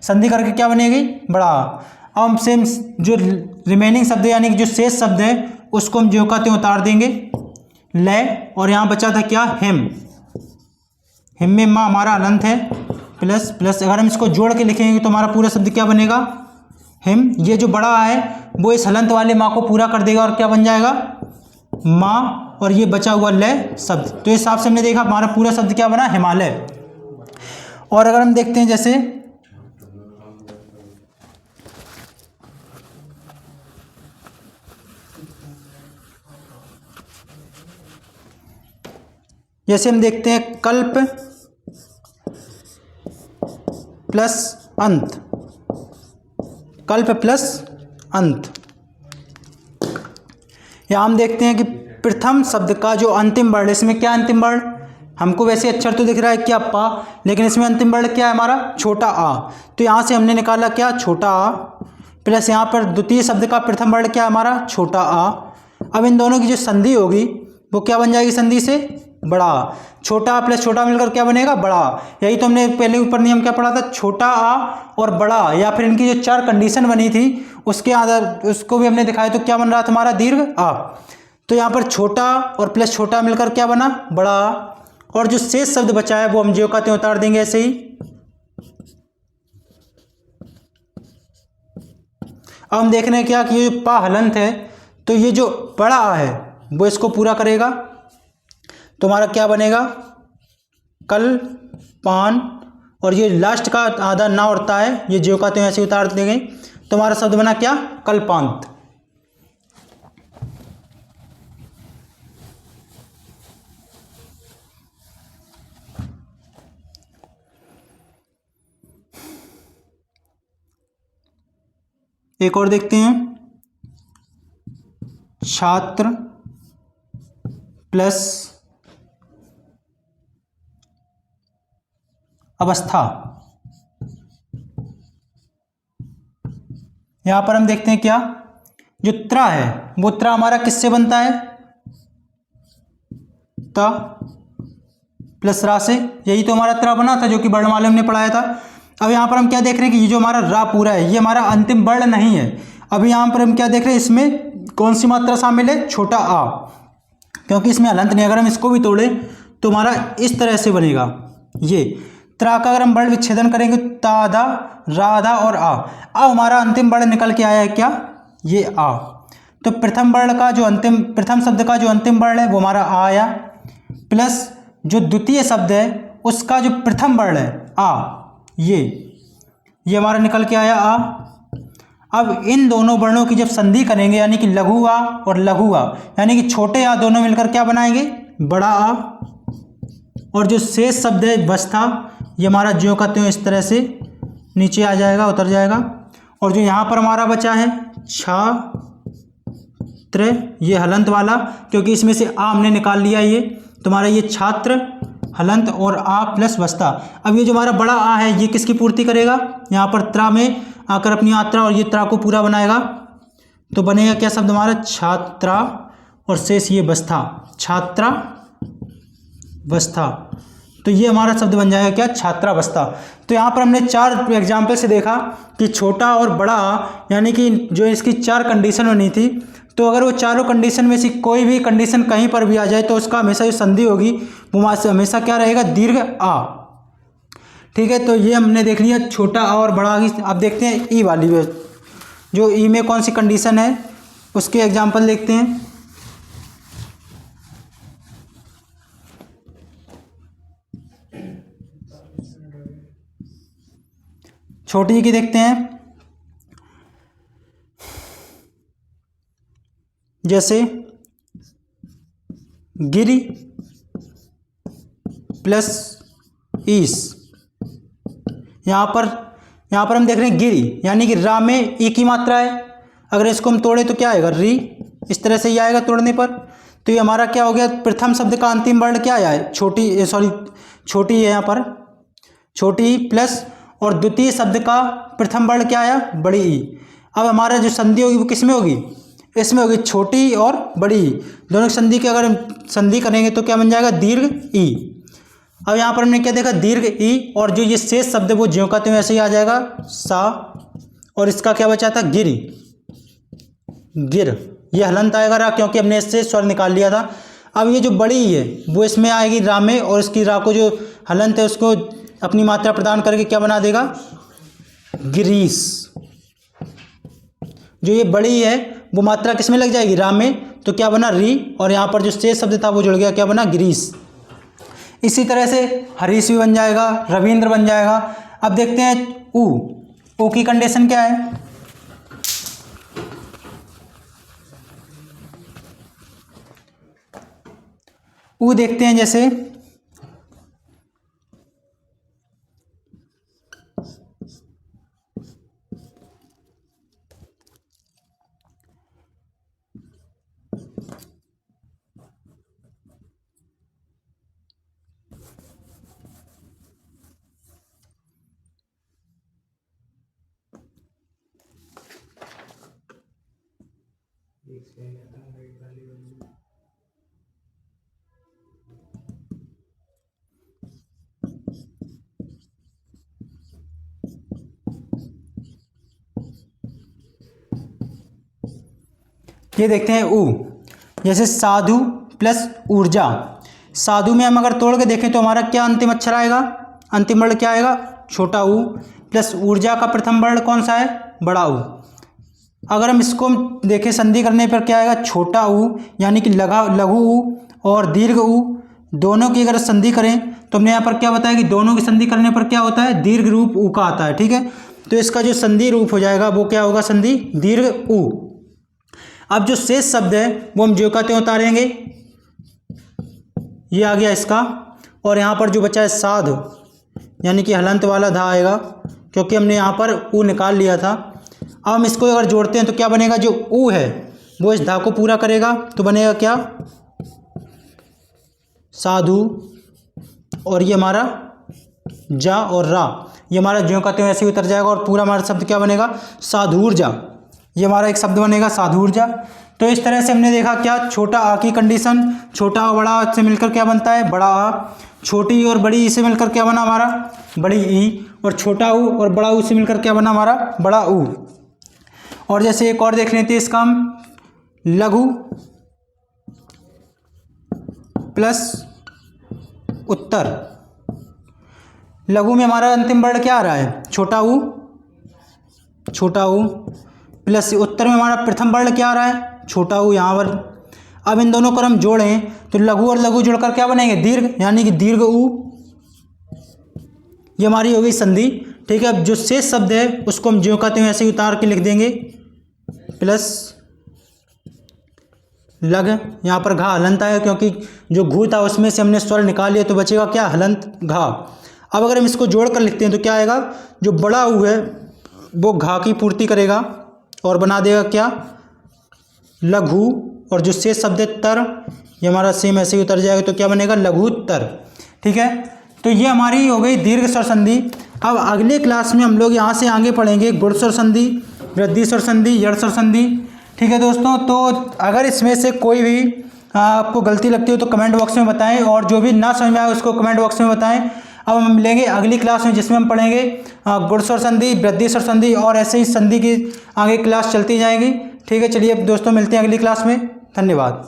संधि करके क्या बनेगी, बड़ा। अब हम सेम जो रिमेनिंग शब्द है यानी कि जो शेष शब्द है उसको हम ज्यों का त्यों उतार देंगे, लय। और यहाँ बचा था क्या, हिम, हिम में माँ हमारा हलंत है प्लस प्लस। अगर हम इसको जोड़ के लिखेंगे तो हमारा पूरा शब्द क्या बनेगा, हिम। ये जो बड़ा है वो इस हलंत वाले माँ को पूरा कर देगा और क्या बन जाएगा, माँ। और ये बचा हुआ लय शब्द। तो इस हिसाब से हमने देखा हमारा पूरा शब्द क्या बना, हिमालय। और अगर हम देखते हैं जैसे हम देखते हैं कल्प प्लस अंत, कल्प प्लस अंत। यहाँ हम देखते हैं कि प्रथम शब्द का जो अंतिम वर्ण, इसमें क्या अंतिम वर्ण, हमको वैसे अक्षर तो दिख रहा है क्या पा, लेकिन इसमें अंतिम वर्ण क्या है हमारा छोटा आ। तो यहाँ से हमने निकाला क्या छोटा आ, प्लस यहाँ पर द्वितीय शब्द का प्रथम वर्ण क्या है हमारा छोटा आ। अब इन दोनों की जो संधि होगी वो क्या बन जाएगी, संधि से बड़ा आ। छोटा आ प्लस छोटा मिलकर क्या बनेगा, बड़ा आ। यही तो हमने पहले ऊपर नियम क्या पढ़ा था, छोटा आ और बड़ा आ, या फिर इनकी जो चार कंडीशन बनी थी उसके आधार उसको भी हमने दिखाया। तो क्या बन रहा था हमारा दीर्घ आ। तो यहाँ पर छोटा और प्लस छोटा मिलकर क्या बना, बड़ा आ। और जो शेष शब्द बचा है वो हम ज्यों का त्यों उतार देंगे ऐसे ही। अब हम देख रहे हैं क्या कि ये जो पा हलंत है, तो ये जो बड़ा आ है वो इसको पूरा करेगा। तो हमारा क्या बनेगा, कल पान, और ये लास्ट का आधा ना उड़ता है, ये ज्यों का त्यों ऐसे उतार देंगे। तो हमारा शब्द बना क्या, कल्पांत। एक और देखते हैं, छात्र प्लस अवस्था। यहां पर हम देखते हैं क्या, जो त्रा है वो त्रा हमारा किससे बनता है, ता प्लस रा से। यही तो हमारा त्रा बना था जो कि वर्णमाला में हमने पढ़ाया था। अब यहाँ पर हम क्या देख रहे हैं कि ये जो हमारा रा पूरा है ये हमारा अंतिम वर्ण नहीं है। अब यहाँ पर हम क्या देख रहे हैं, इसमें कौन सी मात्रा शामिल है, छोटा आ, क्योंकि इसमें हलंत नहीं। अगर हम इसको भी तोड़ें तो हमारा इस तरह से बनेगा, ये त्रा का अगर हम वर्ण विच्छेदन करेंगे ता आधा रा आधा और आ। अब हमारा अंतिम वर्ण निकल के आया है क्या, ये आ। तो प्रथम वर्ण का जो अंतिम, प्रथम शब्द का जो अंतिम वर्ण है वो हमारा आ आया, प्लस जो द्वितीय शब्द है उसका जो प्रथम वर्ण है आ, ये हमारा निकल के आया आ। अब इन दोनों वर्णों की जब संधि करेंगे यानी कि लघु आ और लघु आ, यानी कि छोटे आ दोनों मिलकर क्या बनाएंगे, बड़ा आ। और जो शेष शब्द है बस्था, ये हमारा ज्यों का त्यों इस तरह से नीचे आ जाएगा, उतर जाएगा। और जो यहाँ पर हमारा बचा है छात्र, ये हलंत वाला, क्योंकि इसमें से आ हमने निकाल लिया ये, तो हमारा ये छात्र हलंत और आ प्लस बस्ता। अब ये जो हमारा बड़ा आ है ये किसकी पूर्ति करेगा, यहाँ पर त्रा में आकर अपनी यात्रा और ये त्रा को पूरा बनाएगा। तो बनेगा क्या शब्द हमारा, छात्रा और शेष ये बस्था, छात्रा बस्था। तो ये हमारा शब्द बन जाएगा क्या, छात्रावस्था। तो यहाँ पर हमने चार एग्जाम्पल से देखा कि छोटा और बड़ा आ, यानी कि जो इसकी चार कंडीशन बनी थी, तो अगर वो चारों कंडीशन में से कोई भी कंडीशन कहीं पर भी आ जाए तो उसका हमेशा जो संधि होगी वो हमेशा क्या रहेगा, दीर्घ आ। ठीक है, तो ये हमने देख लिया छोटा आ और बड़ा आ। अब देखते हैं ई वाली, जो ई में कौन सी कंडीशन है उसके एग्जाम्पल देखते हैं। छोटी की देखते हैं, जैसे गिरी प्लस ईस। यहाँ पर हम देख रहे हैं गिरी, यानी कि रा में ई की मात्रा है। अगर इसको हम तोड़े तो क्या आएगा, री, इस तरह से ही आएगा तोड़ने पर। तो ये हमारा क्या हो गया, प्रथम शब्द का अंतिम वर्ण क्या आया है, छोटी, सॉरी छोटी है यहाँ पर, छोटी प्लस, और द्वितीय शब्द का प्रथम वर्ण क्या आया, बड़ी ई। अब हमारा जो संधि होगी वो किस में होगी, इसमें होगी, छोटी और बड़ी ई दोनों की संधि की अगर हम संधि करेंगे तो क्या बन जाएगा, दीर्घ ई। अब यहाँ पर हमने क्या देखा, दीर्घ ई, और जो ये शेष शब्द है वो ज्यों का त्यों ऐसे ही आ जाएगा, सा, और इसका क्या बचा था, गिर, गिर, ये हलंत आएगा रा, क्योंकि हमने इससे स्वर निकाल लिया था। अब ये जो बड़ी है वो इसमें आएगी रा में, और इसकी रा को जो हलंत है उसको अपनी मात्रा प्रदान करके क्या बना देगा, गिरीश। जो ये बड़ी है वो मात्रा किस में लग जाएगी, रा में, तो क्या बना, री, और यहाँ पर जो शेष शब्द था वो जुड़ गया, क्या बना, गिरीश। इसी तरह से हरीश भी बन जाएगा, रविंद्र बन जाएगा। अब देखते हैं ऊ की कंडीशन क्या है। ऊ देखते हैं, जैसे ये देखते हैं ऊ, जैसे साधु प्लस ऊर्जा। साधु में हम अगर तोड़ के देखें तो हमारा क्या अंतिम अक्षर आएगा, अंतिम वर्ण क्या आएगा, छोटा ऊ, प्लस ऊर्जा का प्रथम वर्ण कौन सा है, बड़ा ऊ। अगर हम इसको देखें संधि करने पर क्या आएगा, छोटा ऊ यानी कि लघु ऊ और दीर्घ ऊ, दोनों की अगर संधि करें तो हमने यहाँ पर क्या बताया कि दोनों की संधि करने पर क्या होता है, दीर्घ रूप ऊ का आता है। ठीक है, तो इसका जो संधि रूप हो जाएगा वो क्या होगा, संधि दीर्घ ऊ। अब जो शेष शब्द है वो हम ज्यों का त्यों उतारेंगे, ये आ गया इसका, और यहाँ पर जो बचा है साध यानी कि हलंत वाला धा आएगा, क्योंकि हमने यहाँ पर ऊ निकाल लिया था। अब हम इसको अगर जोड़ते हैं तो क्या बनेगा, जो ऊ है वो इस धा को पूरा करेगा, तो बनेगा क्या, साधु, और ये हमारा जा और रा, ये हमारा ज्यों का त्यों ऐसे ही उतर जाएगा, और पूरा हमारा शब्द क्या बनेगा, साधुर्जा। ये हमारा एक शब्द बनेगा साधुर्जा। तो इस तरह से हमने देखा क्या, छोटा आ की कंडीशन, छोटा और बड़ा आ से मिलकर क्या बनता है, बड़ा आ। छोटी और बड़ी ई से मिलकर क्या बना हमारा, बड़ी ई। और छोटा ऊ और बड़ा ऊ से मिलकर क्या बना हमारा, बड़ा ऊ। और जैसे एक और देख लेते हैं इसका हम, लघु प्लस उत्तर। लघु में हमारा अंतिम वर्ण क्या आ रहा है, छोटा ऊ, छोटा ऊ, प्लस उत्तर में हमारा प्रथम वर्ण क्या आ रहा है, छोटा ऊ यहाँ पर। अब इन दोनों को हम जोड़ें तो लघु और लघु जुड़कर क्या बनेंगे, दीर्घ, यानी कि दीर्घ ऊ। ये हमारी हो गई संधि। ठीक है, अब जो शेष शब्द है उसको हम ज्यों का त्यों ऐसे ही उतार के लिख देंगे, प्लस लग। यहाँ पर घा हलंत आया क्योंकि जो घू था उसमें से हमने स्वर निकाल लिया, तो बचेगा क्या, हलंत घा। अब अगर हम इसको जोड़ कर लिखते हैं तो क्या आएगा, जो बड़ा ऊ है वो घा की पूर्ति करेगा और बना देगा क्या, लघु, और जो शेष शब्द है तर, ये हमारा सेम ऐसे ही उतर जाएगा, तो क्या बनेगा, लघुत्तर। ठीक है, तो ये हमारी हो गई दीर्घ स्वर संधि। अब अगले क्लास में हम लोग यहाँ से आगे पढ़ेंगे गुण स्वर संधि, वृद्धि स्वर संधि, यड़ स्वर संधि। ठीक है दोस्तों, तो अगर इसमें से कोई भी आपको गलती लगती हो तो कमेंट बॉक्स में बताएं, और जो भी ना समझ में आए उसको कमेंट बॉक्स में बताएं। अब हम मिलेंगे अगली क्लास में जिसमें हम पढ़ेंगे गुण स्वर संधि, वृद्धि स्वर संधि, और ऐसे ही संधि की आगे क्लास चलती जाएगी। ठीक है, चलिए अब दोस्तों मिलते हैं अगली क्लास में। धन्यवाद।